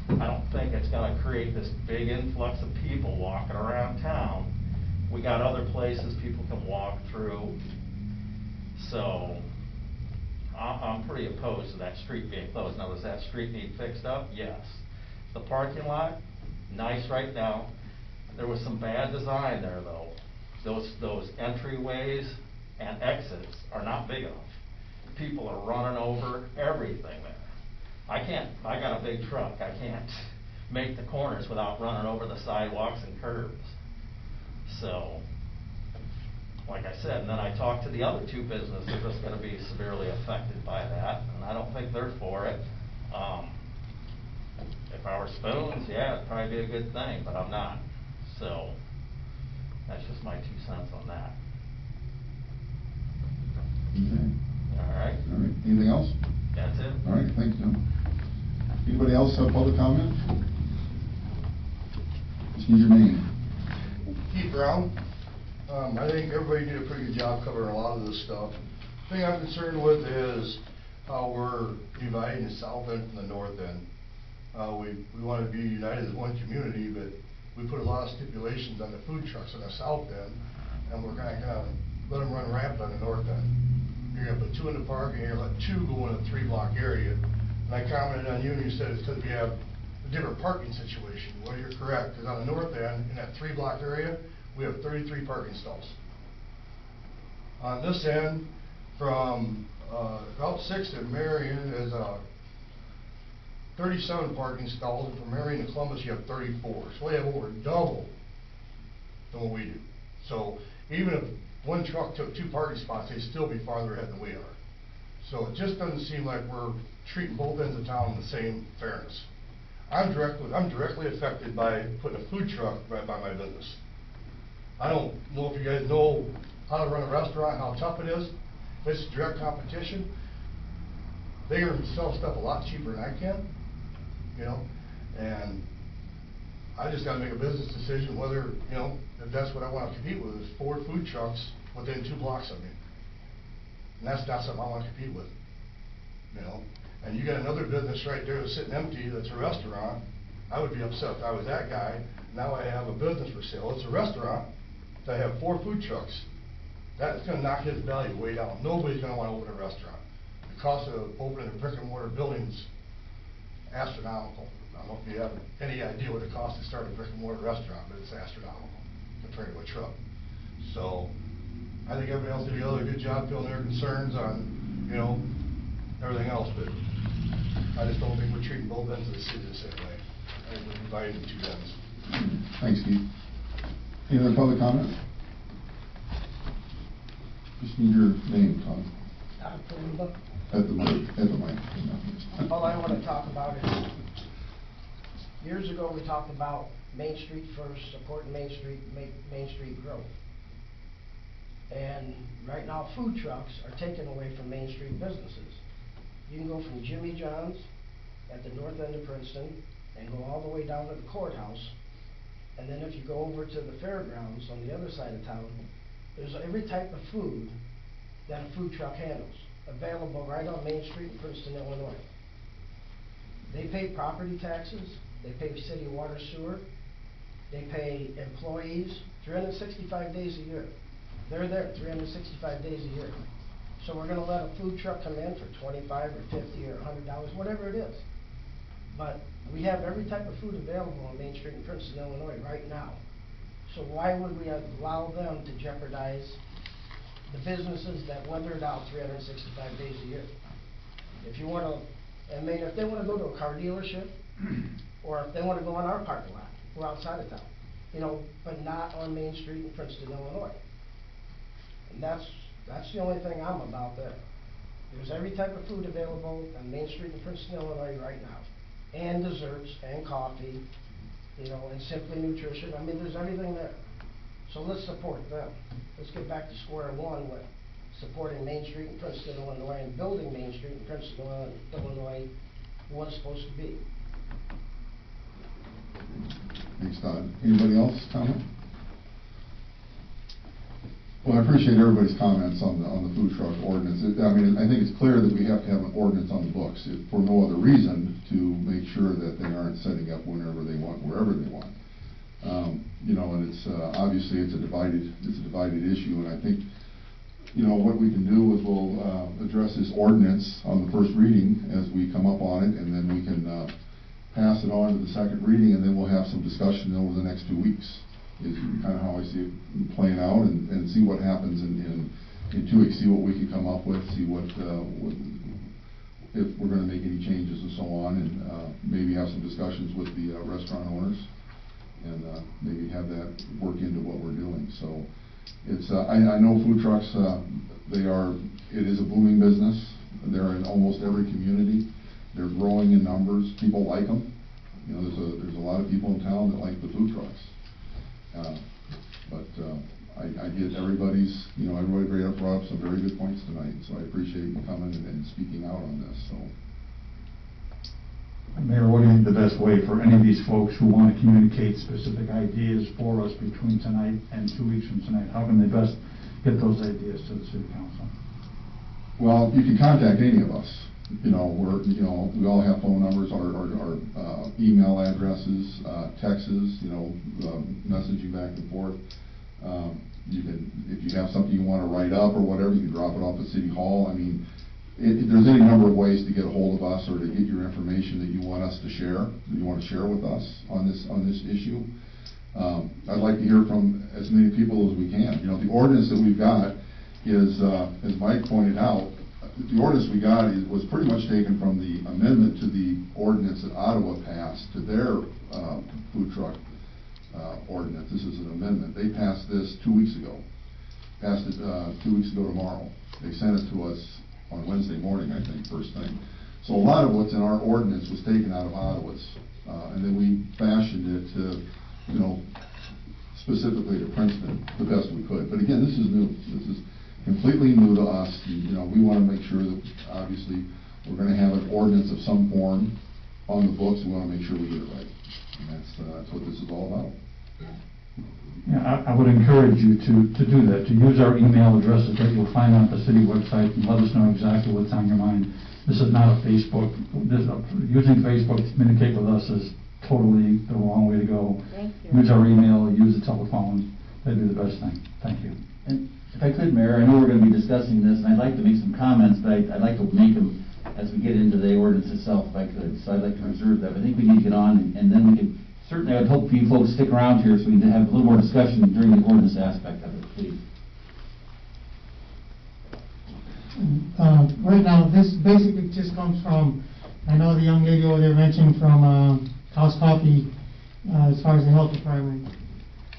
[SPEAKER 11] I don't think it's gonna create this big influx of people walking around town. We got other places people can walk through. So, I'm pretty opposed to that street being closed. Now, does that street need fixed up? Yes. The parking lot, nice right now. There was some bad design there, though. Those entryways and exits are not big enough. People are running over everything there. I got a big truck. I can't make the corners without running over the sidewalks and curbs. So, like I said, and then I talked to the other 2 businesses that's going to be severely affected by that, and I don't think they're for it. If I were Spoons, yeah, it'd probably be a good thing, but I'm not. So, that's just my 2 cents on that.
[SPEAKER 2] Okay.
[SPEAKER 11] All right?
[SPEAKER 2] All right, anything else?
[SPEAKER 11] That's it.
[SPEAKER 2] All right, thanks, Tim. Anybody else have public comment? Just need your name.
[SPEAKER 12] Keith Brown. I think everybody did a pretty good job covering a lot of this stuff. The thing I'm concerned with is how we're dividing the south end from the north end. We want to be united as one community, but we put a lot of stipulations on the food trucks on the south end, and we're going to let them run rampant on the north end. You're going to put 2 in the park, and you're going to let 2 go in a 3-block area. And I commented on you, and you said it's because we have a different parking situation. Well, you're correct, because on the north end, in that 3-block area, we have 33 parking stalls. On this end, from Route 6 to Marion is 37 parking stalls, and from Marion to Columbus, you have 34. So we have over double than what we do. So even if one truck took 2 parking spots, they'd still be farther ahead than we are. So it just doesn't seem like we're treating both ends of town in the same fairness. I'm directly affected by putting a food truck right by my business. I don't know if you guys know how to run a restaurant, how tough it is. If it's direct competition, they can sell stuff a lot cheaper than I can, you know, and I just got to make a business decision whether, you know, if that's what I want to compete with, is 4 food trucks within 2 blocks of me. And that's not something I want to compete with, you know. And you got another business right there that's sitting empty, that's a restaurant. I would be upset if I was that guy. Now I have a business for sale. It's a restaurant. I have 4 food trucks. That's going to knock his value way down. Nobody's going to want to open a restaurant. The cost of opening a brick and mortar building is astronomical. I don't know if you have any idea what it costs to start a brick and mortar restaurant, but it's astronomical compared to a truck. So I think everybody else did a really good job filling their concerns on, you know, everything else, but I just don't think we're treating both ends of the city the same way. I think we're divided in 2 ends.
[SPEAKER 2] Thanks, Keith. Any other public comment? Just need your name, Tom. At the mic.
[SPEAKER 13] All I want to talk about is, years ago we talked about Main Street first, supporting Main Street, make Main Street grow. And right now food trucks are taken away from Main Street businesses. You can go from Jimmy John's at the north end of Princeton and go all the way down to the courthouse. And then if you go over to the fairgrounds on the other side of town, there's every type of food that a food truck handles, available right on Main Street in Princeton, Illinois. They pay property taxes, they pay city water sewer, they pay employees 365 days a year. They're there 365 days a year. So we're going to let a food truck come in for $25 or $50 or $100, whatever it is. But we have every type of food available on Main Street in Princeton, Illinois right now. So why would we allow them to jeopardize the businesses that weather it out 365 days a year? If you want to, I mean, if they want to go to a car dealership, or if they want to go in our parking lot, we're outside of town, you know, but not on Main Street in Princeton, Illinois. And that's the only thing I'm about there. There's every type of food available on Main Street in Princeton, Illinois right now. And desserts, and coffee, you know, and Simply Nutrition. I mean, there's everything there. So let's support them. Let's get back to square one with supporting Main Street in Princeton, Illinois, and building Main Street in Princeton, Illinois, what it's supposed to be.
[SPEAKER 2] Thanks, Todd. Anybody else comment? Well, I appreciate everybody's comments on the food truck ordinance. I mean, I think it's clear that we have to have an ordinance on the books for no other reason to make sure that they aren't setting up whenever they want, wherever they want. You know, and it's obviously it's a divided issue, and I think, you know, what we can do is we'll address this ordinance on the first reading as we come up on it, and then we can pass it on to the second reading, and then we'll have some discussion over the next 2 weeks. Is kind of how I see it playing out, and see what happens in 2 weeks, see what we can come up with, see what if we're going to make any changes and so on, and maybe have some discussions with the restaurant owners, and maybe have that work into what we're doing. So it's I know food trucks, it is a booming business. They're in almost every community. They're growing in numbers. People like them. You know, there's a lot of people in town that like the food trucks. But I get everybody's, you know, everybody brought up some very good points tonight, so I appreciate you coming and speaking out on this. So,
[SPEAKER 14] Mayor, what do you think the best way for any of these folks who want to communicate specific ideas for us between tonight and 2 weeks from tonight? How can they best get those ideas to the city council?
[SPEAKER 2] Well, you can contact any of us. We all have phone numbers, our email addresses, texts, messaging back and forth. If you have something you want to write up or whatever, you can drop it off at City Hall. I mean, there's any number of ways to get a hold of us or to get your information that you want us to share, that you want to share with us on this issue. I'd like to hear from as many people as we can. The ordinance that we've got is, as Mike pointed out, the ordinance we got was pretty much taken from the amendment to the ordinance that Ottawa passed to their food truck ordinance. This is an amendment. They passed this 2 weeks ago. Passed it 2 weeks ago tomorrow. They sent it to us on Wednesday morning, I think, first thing. So a lot of what's in our ordinance was taken out of Ottawa's, and then we fashioned it to, specifically to Princeton the best we could. But again, this is new. This is completely new to us. We want to make sure that obviously we're going to have an ordinance of some form on the books. We want to make sure we get it right, and that's what this is all about.
[SPEAKER 14] Yeah, I would encourage you to do that, to use our email addresses that you'll find on the city website and let us know exactly what's on your mind. This is not a Facebook. Using Facebook to communicate with us is totally the wrong way to go.
[SPEAKER 6] Thank you.
[SPEAKER 14] Use our email, use the telephone. That'd be the best thing. Thank you.
[SPEAKER 3] And if I could, Mayor, I know we're going to be discussing this, and I'd like to make some comments, but I'd like to make them as we get into the ordinance itself, if I could. So I'd like to reserve that. I think we need to get on, and then we can, certainly I'd hope you folks stick around here so we can have a little more discussion during the ordinance aspect of it, please.
[SPEAKER 15] Right now, this basically just comes from, I know the young lady over there mentioned from House Coffee as far as the health department.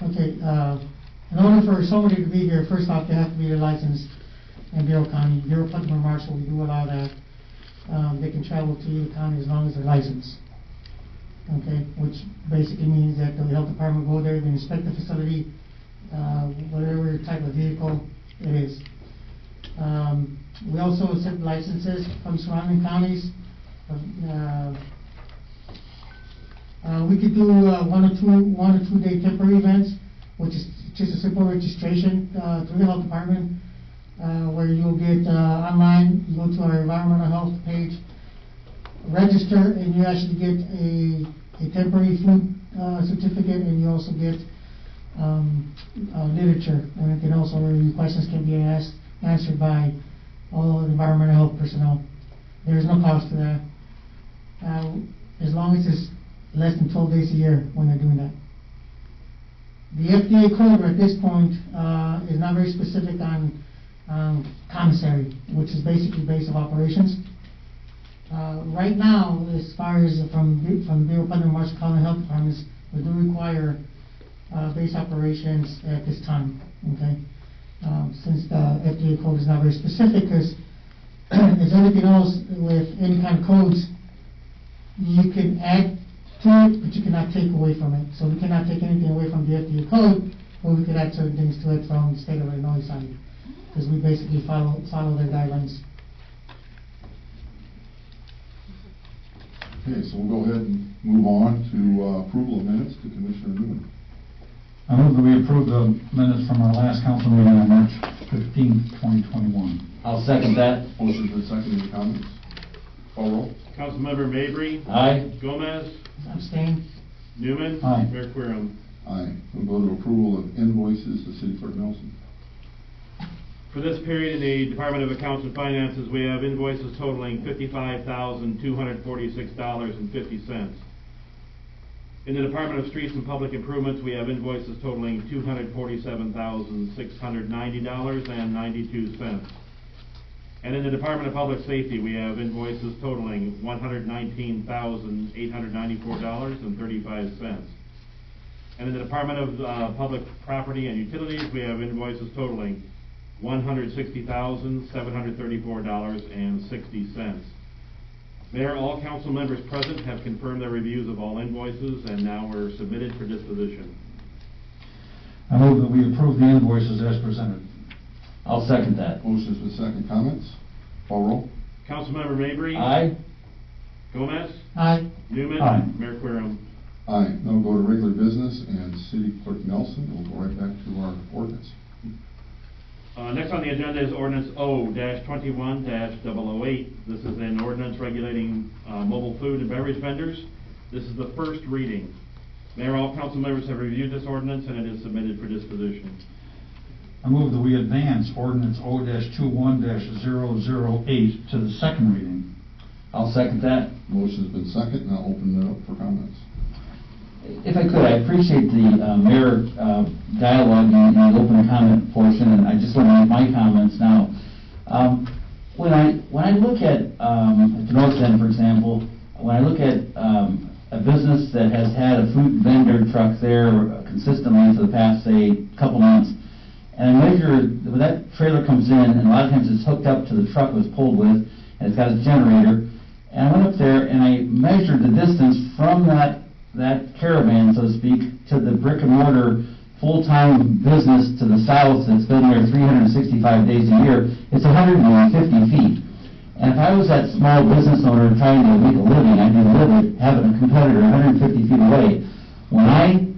[SPEAKER 15] Okay, in order for somebody to be here, first off, they have to be licensed in Bureau County. Bureau Putnam and Marshall, we do allow that. They can travel to either county as long as they're licensed. Okay, which basically means that the health department will go there, they inspect the facility, whatever type of vehicle it is. We also accept licenses from surrounding counties. We could do one or two day temporary events, which is just a simple registration through the health department, where you'll get online, you go to our environmental health page, register, and you actually get a temporary food certificate, and you also get literature, and also your questions can be answered by all environmental health personnel. There is no cost to that, as long as it's less than 12 days a year when they're doing that. The FDA code at this point is not very specific on commissary, which is basically base of operations. Right now, as far as from Bureau Putnam Marshall County Health Departments, we do require base operations at this time. Okay, since the FDA code is not very specific, because as everything else with any kind of codes, you can add to it, but you cannot take away from it. So we cannot take anything away from the FDA code, but we could add certain things to it from the state of Illinois side, because we basically follow their guidelines.
[SPEAKER 2] Okay, so we'll go ahead and move on to approval of minutes to Commissioner Newman.
[SPEAKER 14] I move that we approve the minutes from our last council meeting on March 15th, 2021.
[SPEAKER 3] I'll second that.
[SPEAKER 2] Motion for second, any comments? Call roll.
[SPEAKER 1] Councilmember Mabry.
[SPEAKER 3] Aye.
[SPEAKER 1] Gomez.
[SPEAKER 15] Abstain.
[SPEAKER 1] Newman.
[SPEAKER 14] Aye.
[SPEAKER 1] Mayor Querem.
[SPEAKER 2] Aye. We'll go to approval of invoices to City Clerk Nelson.
[SPEAKER 1] For this period in the Department of Accounts and Finances, we have invoices totaling $55,246.50. In the Department of Streets and Public Improvements, we have invoices totaling $247,690.92. And in the Department of Public Safety, we have invoices totaling $119,894.35. And in the Department of Public Property and Utilities, we have invoices totaling $160,734.60. Mayor, all council members present have confirmed their reviews of all invoices and now are submitted for disposition.
[SPEAKER 14] I move that we approve the invoices as presented.
[SPEAKER 3] I'll second that.
[SPEAKER 2] Motion for second, comments? Call roll.
[SPEAKER 1] Councilmember Mabry.
[SPEAKER 3] Aye.
[SPEAKER 1] Gomez?
[SPEAKER 15] Aye.
[SPEAKER 1] Newman?
[SPEAKER 14] Aye.
[SPEAKER 1] Mayor Querem?
[SPEAKER 2] Aye. Now we'll go to regular business and City Clerk Nelson. We'll go right back to our ordinance.
[SPEAKER 1] Next on the agenda is ordinance O-21-008. This is an ordinance regulating mobile food and beverage vendors. This is the first reading. Mayor, all council members have reviewed this ordinance and it is submitted for disposition.
[SPEAKER 14] I move that we advance ordinance O-21-008 to the second reading.
[SPEAKER 3] I'll second that.
[SPEAKER 2] Motion's been seconded. Now open it up for comments.
[SPEAKER 3] If I could, I appreciate the mayor dialogue in the open comment portion, and I just want to make my comments now. When I look at the North End, for example, when I look at a business that has had a food vendor truck there consistently for the past, say, couple months, and I measure, when that trailer comes in, and a lot of times it's hooked up to the truck it was pulled with, and it's got its generator, and I went up there and I measured the distance from that caravan, so to speak, to the brick and mortar full-time business to the south that's been there 365 days a year. It's 150 feet. And if I was that small business owner trying to make a living, I'd be livid having a competitor 150 feet away. When I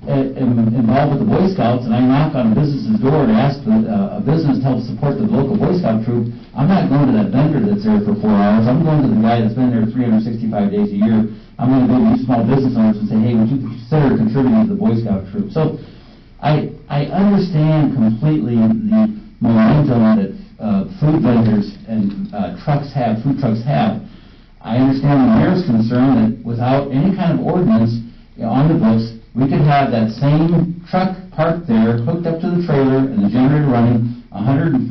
[SPEAKER 3] am involved with the Boy Scouts and I knock on a business's door to ask a business to help support the local Boy Scout troop, I'm not going to that vendor that's there for 4 hours. I'm going to the guy that's been there 365 days a year. I'm going to go to these small business owners and say, hey, would you consider contributing to the Boy Scout troop? So I understand completely the momentum that food vendors and food trucks have. I understand the mayor's concern that without any kind of ordinance on the books, we could have that same truck parked there, hooked up to the trailer and the generator running 145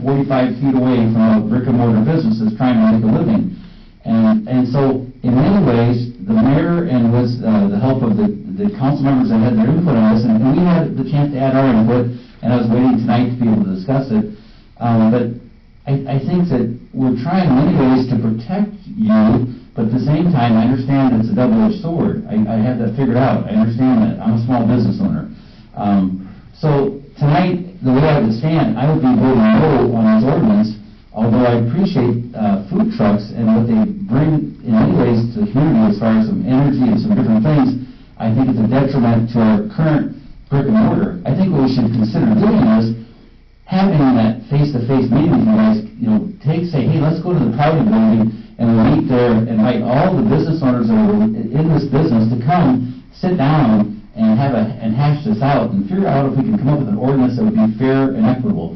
[SPEAKER 3] feet away from a brick and mortar business that's trying to make a living. And so in many ways, the mayor and with the help of the council members that had their input on this, and we had the chance to add our input, and I was waiting tonight to be able to discuss it, but I think that we're trying in many ways to protect you, but at the same time, I understand it's a double-edged sword. I have that figured out. I understand that. I'm a small business owner. So tonight, the way I would stand, I would be voting no on this ordinance, although I appreciate food trucks and what they bring in many ways to the community as far as some energy and some different things. I think it's a detriment to our current brick and mortar. I think what we should consider doing is having that face-to-face meeting with you guys, say, hey, let's go to the Proudy building and we'll meet there and invite all the business owners that are in this business to come, sit down and hash this out and figure out if we can come up with an ordinance that would be fair and equitable.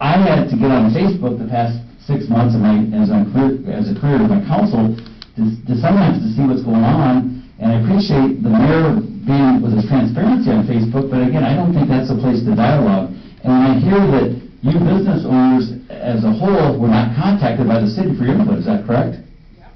[SPEAKER 3] I had to get on Facebook the past 6 months as a career with my council to sometimes to see what's going on, and I appreciate the mayor being with his transparency on Facebook, but again, I don't think that's the place to dialogue. And when I hear that you business owners as a whole were not contacted by the city for your input, is that correct? Yeah.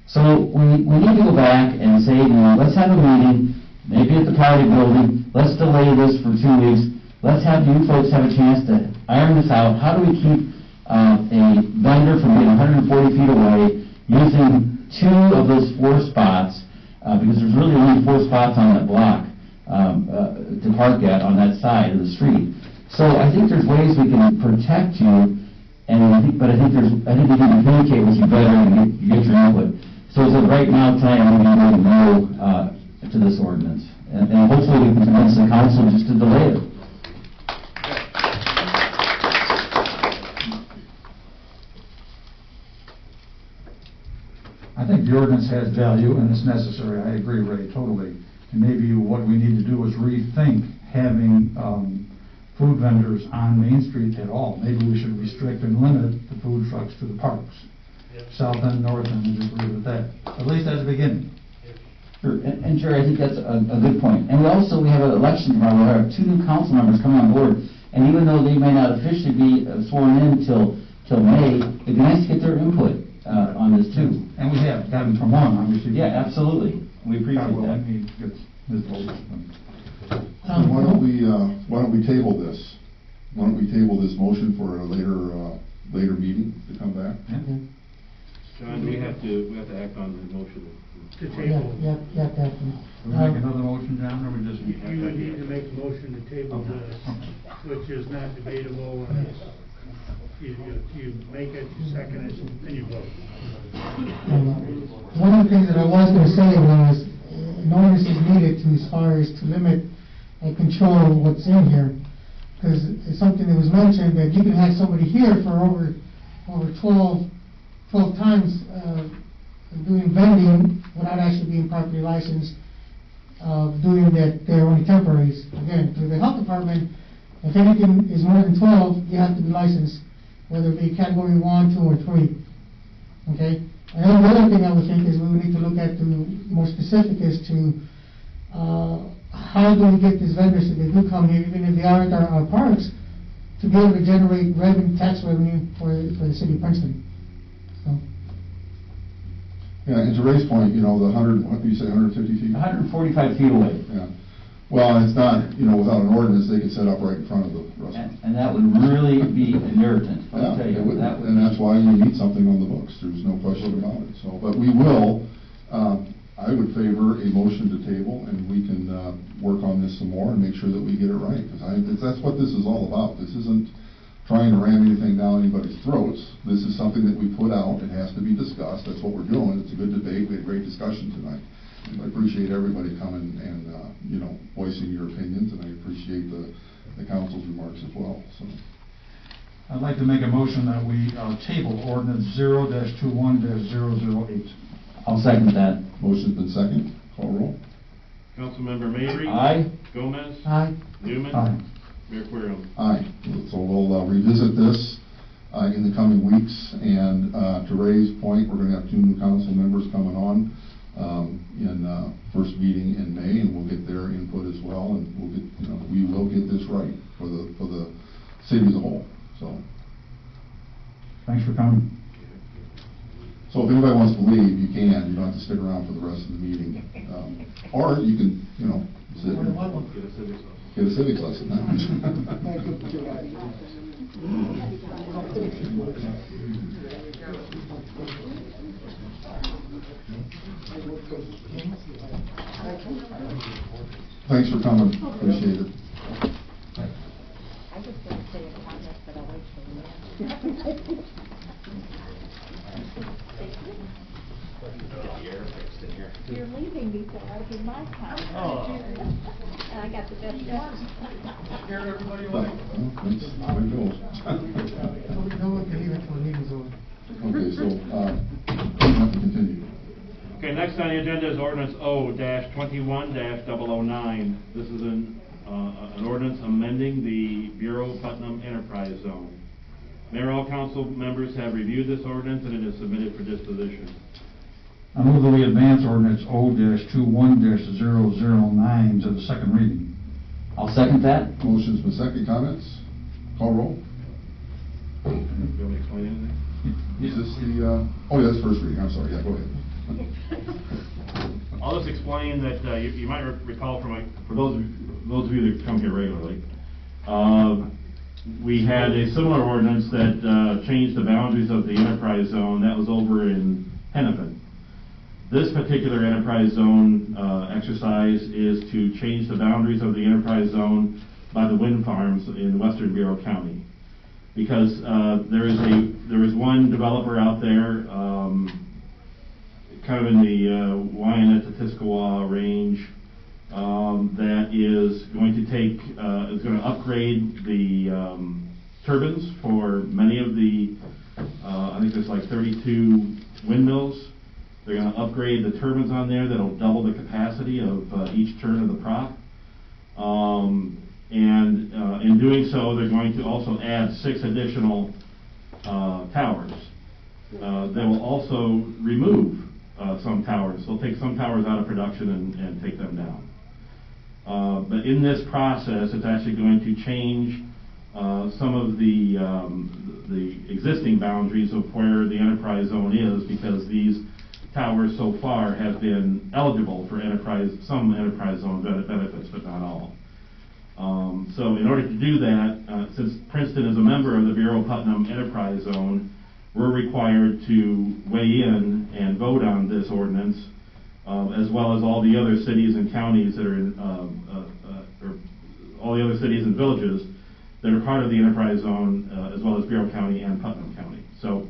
[SPEAKER 3] So we need to go back and say, let's have a meeting, maybe at the Proudy building, let's delay this for 2 weeks, let's have you folks have a chance to iron this out. How do we keep a vendor from being 140 feet away using 2 of those 4 spots, because there's really only 4 spots on that block to park at on that side of the street. So I think there's ways we can protect you, but I think we can communicate with you better and get your input. So as of right now, tonight, I'm going to be voting no to this ordinance. And hopefully we can convince the council just to delay it.
[SPEAKER 14] I think the ordinance has value and it's necessary. I agree, Ray, totally. And maybe what we need to do is rethink having food vendors on Main Street at all. Maybe we should restrict and limit the food trucks to the parks. Yep. South End, North End, and just leave it at that. At least as a beginning.
[SPEAKER 3] Sure, and Jerry, I think that's a good point. And we have an election tomorrow. We'll have 2 new council members coming on board. And even though they may not officially be sworn in till May, it'd be nice to get their input on this too.
[SPEAKER 14] And we have gotten from one, obviously.
[SPEAKER 3] Yeah, absolutely. We appreciate that.
[SPEAKER 2] Why don't we table this? Why don't we table this motion for a later meeting to come back?
[SPEAKER 14] Yeah.
[SPEAKER 1] John, we have to act on the motion.
[SPEAKER 10] To table.
[SPEAKER 15] Yeah.
[SPEAKER 14] Do we make another motion, John, or we just?
[SPEAKER 10] You need to make a motion to table this, which is not debatable.
[SPEAKER 16] You make it, you second it, and you vote.
[SPEAKER 15] One of the things that I was gonna say was, an ordinance is needed to, as far as to limit and control what's in here. Because it's something that was mentioned, that you can have somebody here for over 12 times, doing vending without actually being properly licensed, doing that they're only temporaries. Again, through the health department, if anything is more than 12, you have to be licensed, whether it be category 1, 2, or 3. Okay? And then the other thing I would think is we would need to look at the more specific as to how do we get these vendors, if they do come here, even if they aren't our parks, to be able to generate revenue, tax revenue for the city of Princeton. So.
[SPEAKER 2] Yeah, and to Ray's point, the 100, what did you say, 150 feet?
[SPEAKER 3] 145 feet away.
[SPEAKER 2] Yeah. Well, it's not, without an ordinance, they could set up right in front of the restaurant.
[SPEAKER 3] And that would really be an irritant, I'll tell you.
[SPEAKER 2] It would,
[SPEAKER 3] That would
[SPEAKER 2] and
[SPEAKER 3] be-
[SPEAKER 2] that's why we need something on the books, there's no question about it. So, but we will, I would favor a motion to table, and we can work on this some more and make sure that we get it right, because that's what this is all about. This isn't trying to ram anything down anybody's throats. This is something that we put out, it has to be discussed, that's what we're doing, it's a good debate, we had a great discussion tonight. And I appreciate everybody coming and, voicing your opinions, and I appreciate the council's remarks as well, so.
[SPEAKER 14] I'd like to make a motion that we table ordinance 0-21-008.
[SPEAKER 3] I'll second that.
[SPEAKER 2] Motion's been second, call roll.
[SPEAKER 1] Councilmember Mavry?
[SPEAKER 3] Aye.
[SPEAKER 1] Gomez?
[SPEAKER 15] Aye.
[SPEAKER 1] Newman?
[SPEAKER 14] Aye.
[SPEAKER 1] Mayor Querem?
[SPEAKER 2] Aye, so we'll revisit this in the coming weeks, and to Ray's point, we're gonna have 2 new council members coming on in first meeting in May, and we'll get their input as well, and we will get this right for the city as a whole, so.
[SPEAKER 14] Thanks for coming.
[SPEAKER 2] So if anybody wants to leave, you can, you don't have to stick around for the rest of the meeting. Or you can, sit and get a civics lesson. Thanks for coming, appreciate it.
[SPEAKER 8] I was going to say a comment, but I'll wait till the end. You're leaving before I do my comment. And I got the best one.
[SPEAKER 5] Scared everybody
[SPEAKER 2] Well,
[SPEAKER 5] away.
[SPEAKER 2] that's how it goes.
[SPEAKER 15] No one can leave until the meeting's over.
[SPEAKER 2] Okay, so, we have to continue.
[SPEAKER 1] Okay, next on the agenda is ordinance O-21-009. This is an ordinance amending the Bureau Putnam Enterprise Zone. Mayor, all council members have reviewed this ordinance, and it is submitted for disposition.
[SPEAKER 14] I move that we advance ordinance O-21-009 to the second reading.
[SPEAKER 3] I'll second that.
[SPEAKER 2] Motion's been second, comments? Call roll.
[SPEAKER 1] Do you want me to explain anything?
[SPEAKER 2] Is this the, oh, yeah, that's first reading, I'm sorry, yeah, go ahead.
[SPEAKER 1] I'll just explain that you might recall for those of you that come here regularly, we had a similar ordinance that changed the boundaries of the enterprise zone. That was over in Hennepin. This particular enterprise zone exercise is to change the boundaries of the enterprise zone by the wind farms in western Bureau County. Because there is one developer out there, kind of in the Wyandotte-Tiscawa range, that is going to upgrade the turbines for many of the, I think there's like 32 windmills. They're going to upgrade the turbines on there that'll double the capacity of each turn of the prop. And in doing so, they're going to also add 6 additional towers. They will also remove some towers. They'll take some towers out of production and take them down. But in this process, it's actually going to change some of the existing boundaries of where the enterprise zone is, because these towers so far have been eligible for some enterprise zone benefits, but not all. So in order to do that, since Princeton is a member of the Bureau Putnam Enterprise Zone, we're required to weigh in and vote on this ordinance, as well as all the other cities and counties that are in, or all the other cities and villages that are part of the enterprise zone, as well as Bureau County and Putnam County. So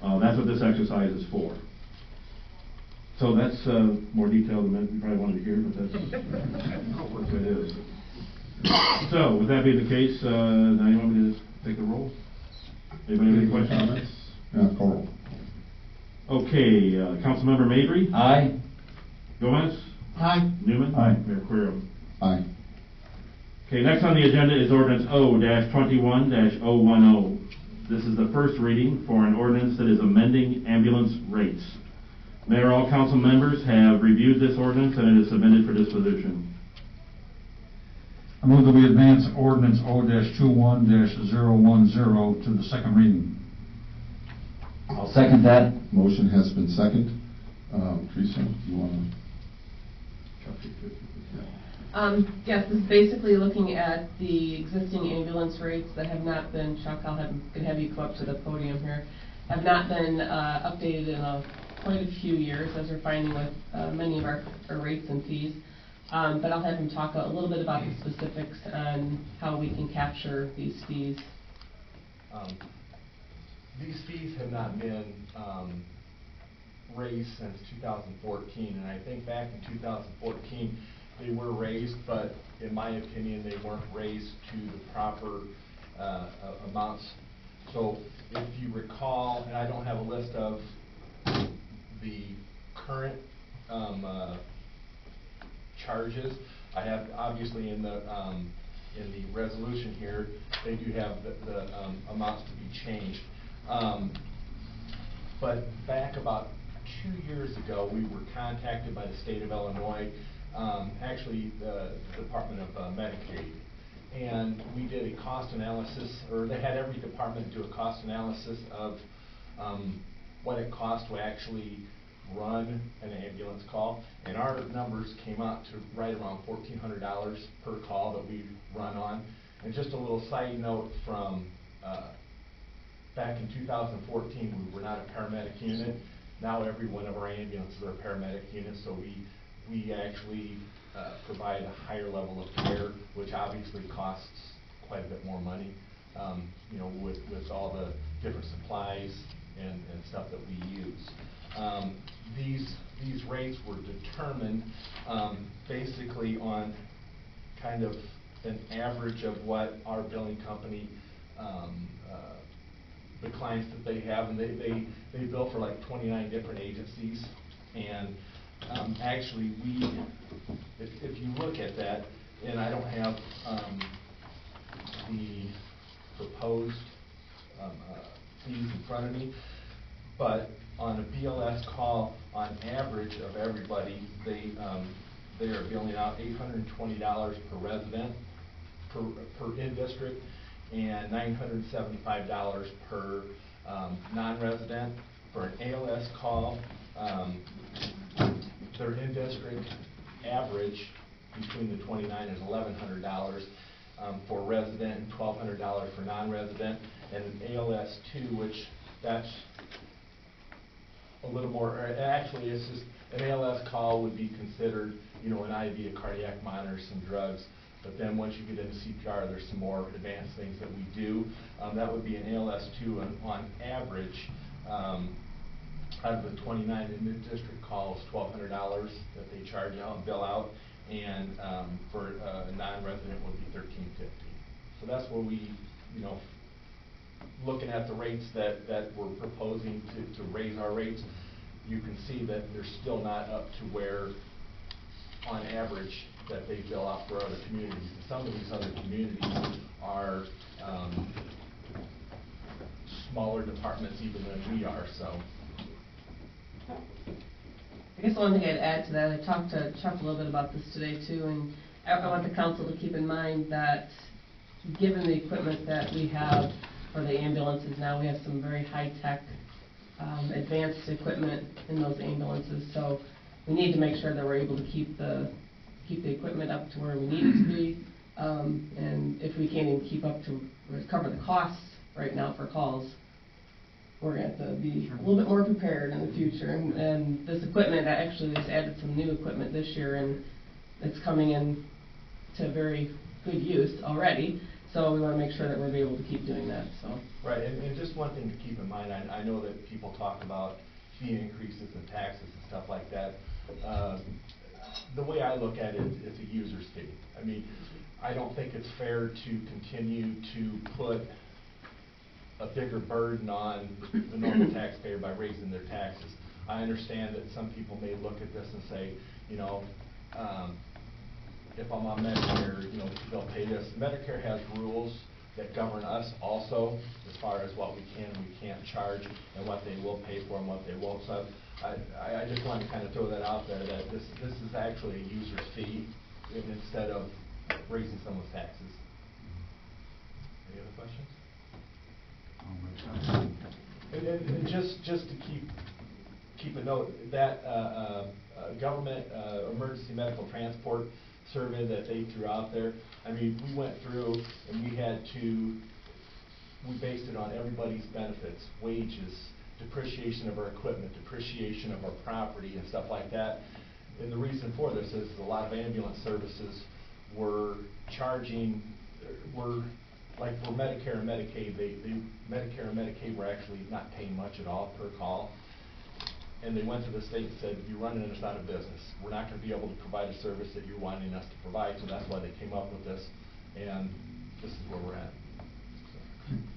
[SPEAKER 1] that's what this exercise is for. So that's more detailed than you probably wanted to hear, but that's what it is. So with that being the case, now you want me to take the roll? Anybody have any questions? Comments?
[SPEAKER 2] Yeah, call roll.
[SPEAKER 1] Okay, Councilmember Mabry?
[SPEAKER 11] Aye.
[SPEAKER 1] Gomez?
[SPEAKER 15] Aye.
[SPEAKER 1] Newman?
[SPEAKER 14] Aye.
[SPEAKER 1] Mayor Querom?
[SPEAKER 2] Aye.
[SPEAKER 1] Okay, next on the agenda is ordinance O-21-010. This is the first reading for an ordinance that is amending ambulance rates. Mayor, all council members have reviewed this ordinance and it is submitted for disposition.
[SPEAKER 14] I move that we advance ordinance O-21-010 to the second reading.
[SPEAKER 11] I'll second that.
[SPEAKER 2] Motion has been seconded. Teresa, you want to?
[SPEAKER 17] Yes, this is basically looking at the existing ambulance rates that have not been, Chuck, can have you come up to the podium here, have not been updated in quite a few years, as we're finding with many of our rates and fees. But I'll have him talk a little bit about the specifics on how we can capture these fees.
[SPEAKER 18] These fees have not been raised since 2014, and I think back in 2014 they were raised, but in my opinion they weren't raised to the proper amounts. So if you recall, and I don't have a list of the current charges, I have obviously in the resolution here, they do have the amounts to be changed. But back about 2 years ago, we were contacted by the state of Illinois, actually the Department of Medicaid, and we did a cost analysis, or they had every department do a cost analysis of what it costs to actually run an ambulance call, and our numbers came out to right around $1,400 per call that we run on. And just a little side note from back in 2014, we were not a paramedic unit. Now every one of our ambulances are a paramedic unit, so we actually provide a higher level of care, which obviously costs quite a bit more money, you know, with all the different supplies and stuff that we use. These rates were determined basically on kind of an average of what our billing company, the clients that they have, and they bill for like 29 different agencies. And actually if you look at that, and I don't have the proposed fees in front of me, but on a BLS call, on average of everybody, they are billing out $820 per resident per in-district, and $975 per non-resident. For an ALS call, their in-district average between the 29 is $1,100 for resident and $1,200 for non-resident. And an ALS 2, which that's a little more, actually it's just, an ALS call would be considered, you know, an IV, a cardiac monitor, some drugs. But then once you get into CPR, there's some more advanced things that we do. That would be an ALS 2 on average. Out of the 29 in mid-district calls, $1,200 that they charge out and bill out, and for a non-resident would be $1,350. So that's where we, you know, looking at the rates that we're proposing to raise our rates, you can see that they're still not up to where, on average, that they bill out for other communities. And some of these other communities are smaller departments even than we are, so.
[SPEAKER 17] I guess the one thing I'd add to that, I talked to Chuck a little bit about this today too, and I want the council to keep in mind that given the equipment that we have for the ambulances now, we have some very high-tech, advanced equipment in those ambulances, so we need to make sure that we're able to keep the equipment up to where we need it to be, and if we can't even keep up to cover the costs right now for calls, we're going to have to be a little bit more prepared in the future. And this equipment, I actually just added some new equipment this year, and it's coming in to very good use already. So we want to make sure that we're able to keep doing that, so.
[SPEAKER 18] Right, and just one thing to keep in mind, I know that people talk about fee increases and taxes and stuff like that. The way I look at it, it's a user's fee. I mean, I don't think it's fair to continue to put a bigger burden on the normal taxpayer by raising their taxes. I understand that some people may look at this and say, you know, if I'm on Medicare, you know, they'll pay this. Medicare has rules that govern us also, as far as what we can and we can't charge, and what they will pay for and what they won't. So I just wanted to kind of throw that out there, that this is actually a user's fee instead of raising someone's taxes. Any other questions? And just to keep a note, that government emergency medical transport survey that they threw out there, I mean, we went through and we based it on everybody's benefits, wages, depreciation of our equipment, depreciation of our property and stuff like that. And the reason for this is a lot of ambulance services were charging, like for Medicare and Medicaid, Medicare and Medicaid were actually not paying much at all per call. And they went to the state and said, you're running us out of business. We're not going to be able to provide a service that you're wanting us to provide. So that's why they came up with this. And this is where we're at. So.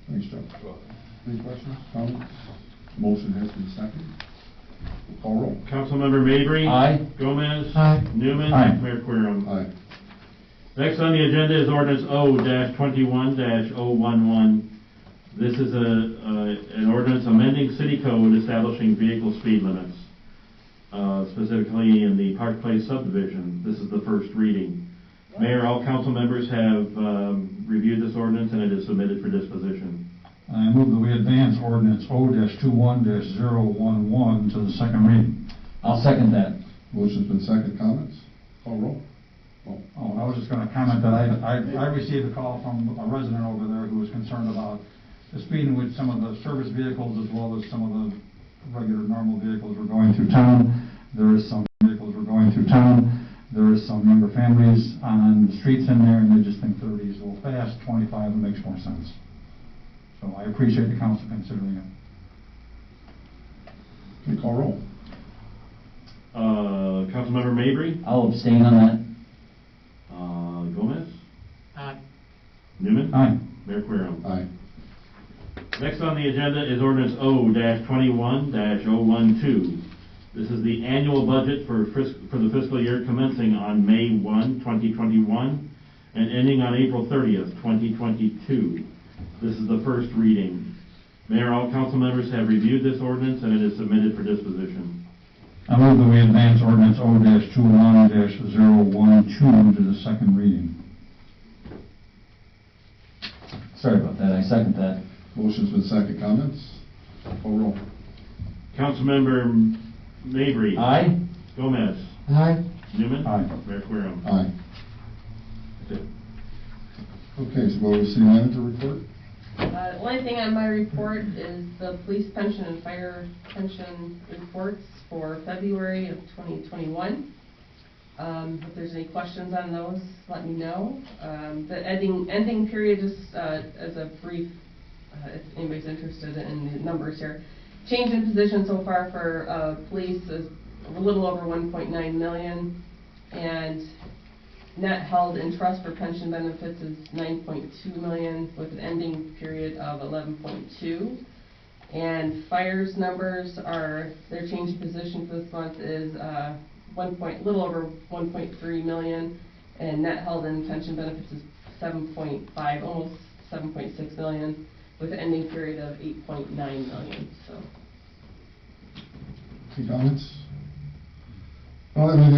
[SPEAKER 2] Thanks, Joe.
[SPEAKER 18] You're welcome.
[SPEAKER 2] Any questions, comments? Motion has been seconded. We'll call roll.
[SPEAKER 1] Councilmember Mabry.
[SPEAKER 14] Aye.
[SPEAKER 1] Gomez.
[SPEAKER 15] Aye.
[SPEAKER 1] Newman.
[SPEAKER 14] Aye.
[SPEAKER 1] Mayor Querem.
[SPEAKER 2] Aye.
[SPEAKER 1] Next on the agenda is ordinance O-21-011. This is an ordinance amending city code establishing vehicle speed limits, specifically in the Park Place subdivision. This is the first reading. Mayor, all council members have reviewed this ordinance and it is submitted for disposition.
[SPEAKER 14] I move that we advance ordinance O-21-011 to the second reading.
[SPEAKER 3] I'll second that.
[SPEAKER 2] Motion's been seconded. Comments? Call roll.
[SPEAKER 14] Oh, I was just going to comment that I received a call from a resident over there who was concerned about the speeding with some of the service vehicles as well as some of the regular normal vehicles were going through town. There is some vehicles were going through town. There is some younger families on the streets in there, and they just think 30 is a little fast. 25 makes more sense. So I appreciate the council considering it.
[SPEAKER 2] Okay, call roll.
[SPEAKER 1] Councilmember Mabry.
[SPEAKER 3] I'll abstain on that.
[SPEAKER 1] Gomez.
[SPEAKER 15] Aye.
[SPEAKER 1] Newman.
[SPEAKER 14] Aye.
[SPEAKER 1] Mayor Querem.
[SPEAKER 2] Aye.
[SPEAKER 1] Next on the agenda is ordinance O-21-012. This is the annual budget for the fiscal year commencing on May 1, 2021, and ending on April 30th, 2022. This is the first reading. Mayor, all council members have reviewed this ordinance and it is submitted for disposition.
[SPEAKER 14] I move that we advance ordinance O-21-012 to the second reading.
[SPEAKER 3] Sorry about that, I second that.
[SPEAKER 2] Motion's been seconded. Comments? Call roll.
[SPEAKER 1] Councilmember Mabry.
[SPEAKER 3] Aye.
[SPEAKER 1] Gomez.
[SPEAKER 15] Aye.
[SPEAKER 1] Newman.
[SPEAKER 14] Aye.
[SPEAKER 1] Mayor Querem.
[SPEAKER 2] Aye.
[SPEAKER 1] That's it.
[SPEAKER 2] Okay, so go to the city manager report.
[SPEAKER 17] The only thing on my report is the police pension and fire pension reports for February of 2021. If there's any questions on those, let me know. The ending period, just as a brief, if anybody's interested in the numbers here. Change in position so far for police is a little over 1.9 million, and net held in trust for pension benefits is 9.2 million with an ending period of 11.2. And fire's numbers are, their change in position for this month is little over 1.3 million, and net held in pension benefits is 7.5, almost 7.6 million, with an ending period of 8.9 million. So.
[SPEAKER 2] Any comments? Well, I mean,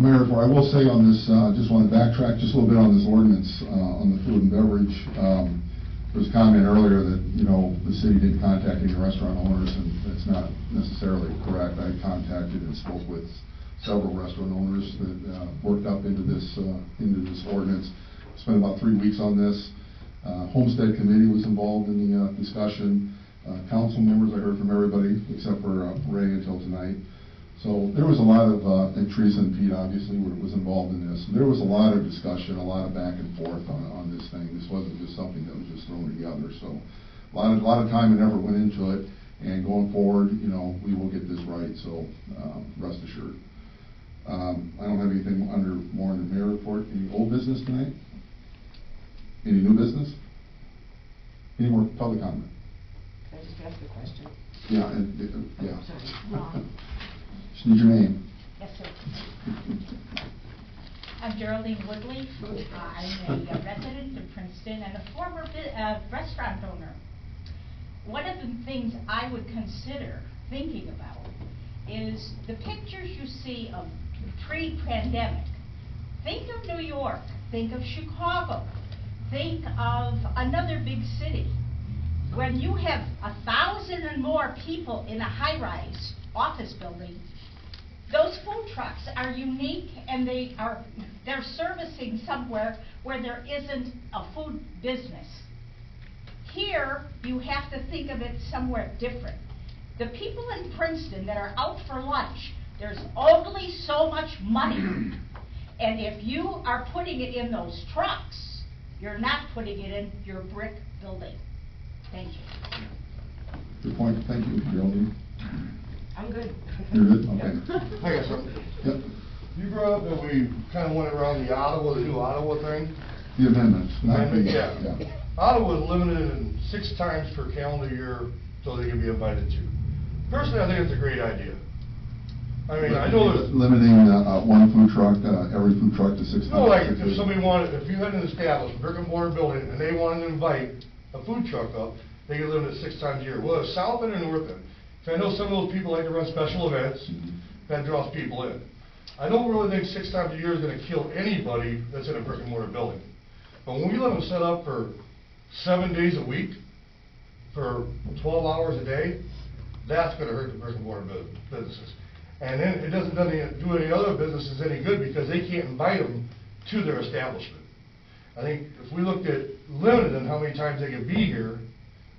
[SPEAKER 2] Mayor, I will say on this, just want to backtrack just a little bit on this ordinance on the food and beverage. There was a comment earlier that, you know, the city didn't contact any restaurant owners, and that's not necessarily correct. I contacted and spoke with several restaurant owners that worked up into this ordinance. Spent about 3 weeks on this. Homestead Committee was involved in the discussion. Council members, I heard from everybody except for Ray until tonight. So there was a lot of, and Teresa and Pete obviously was involved in this. There was a lot of discussion, a lot of back and forth on this thing. This wasn't just something that was just thrown together. So a lot of time and effort went into it. And going forward, you know, we will get this right. So rest assured. I don't have anything more under mayor report. Any old business tonight? Any new business? Any more public comment?
[SPEAKER 19] Can I just ask a question?
[SPEAKER 2] Yeah, yeah.
[SPEAKER 19] Sorry.
[SPEAKER 2] Just need your name.
[SPEAKER 19] Yes, sir. I'm Geraldine Woodley. I'm a resident of Princeton and a former restaurant owner. One of the things I would consider thinking about is the pictures you see of pre-pandemic. Think of New York, think of Chicago, think of another big city. When you have 1,000 and more people in a high-rise office building, those food trucks are unique, and they're servicing somewhere where there isn't a food business. Here, you have to think of it somewhere different. The people in Princeton that are out for lunch, there's only so much money. And if you are putting it in those trucks, you're not putting it in your brick building. Thank you.
[SPEAKER 2] Good point. Thank you, Geraldine.
[SPEAKER 19] I'm good.
[SPEAKER 2] You're good? Okay.
[SPEAKER 12] I got something.
[SPEAKER 2] Yep.
[SPEAKER 12] You brought up that we kind of went around the new Ottawa thing.
[SPEAKER 2] The amendments.
[SPEAKER 12] Yeah. Ottawa is limited in 6 times per calendar year so they can be invited to. Personally, I think it's a great idea. I mean, I know there's...
[SPEAKER 2] Limiting one food truck, every food truck to 6 times.
[SPEAKER 12] No, like, if somebody wanted, if you had an established brick and mortar building and they wanted to invite a food truck up, they could limit it 6 times a year. Well, it's south end or north end. I know some of those people like to run special events, that draws people in. I don't really think 6 times a year is gonna kill anybody that's in a brick and mortar building. But when we let them set up for 7 days a week, for 12 hours a day, that's gonna hurt the brick and mortar businesses. And then it doesn't do any other businesses any good because they can't invite them to their establishment. I think if we looked at limited on how many times they can be here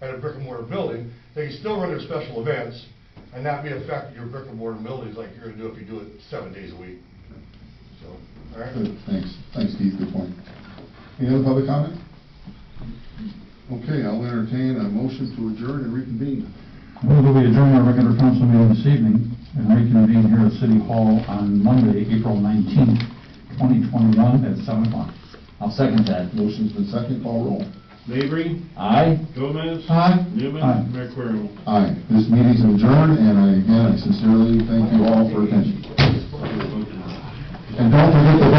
[SPEAKER 12] at a brick and mortar building, they can still run their special events and not be affecting your brick and mortar buildings like you're gonna do if you do it 7 days a week. So, all right?
[SPEAKER 2] Good. Thanks. Thanks, Keith. Good point. Any other public comment? Okay, I'll entertain a motion to adjourn and reconvene.
[SPEAKER 14] Move that we adjourn our regular council meeting this evening and reconvene here at City Hall on Monday, April 19th, 2021 at 7 o'clock.
[SPEAKER 3] I'll second that.
[SPEAKER 2] Motion's been seconded. Call roll.
[SPEAKER 1] Mabry?
[SPEAKER 3] Aye.
[SPEAKER 1] Gomez?
[SPEAKER 14] Aye.
[SPEAKER 1] Newman?
[SPEAKER 14] Aye.
[SPEAKER 1] Mayor Querem?
[SPEAKER 2] Aye. This meeting's adjourned, and I sincerely thank you all for attention. And don't forget to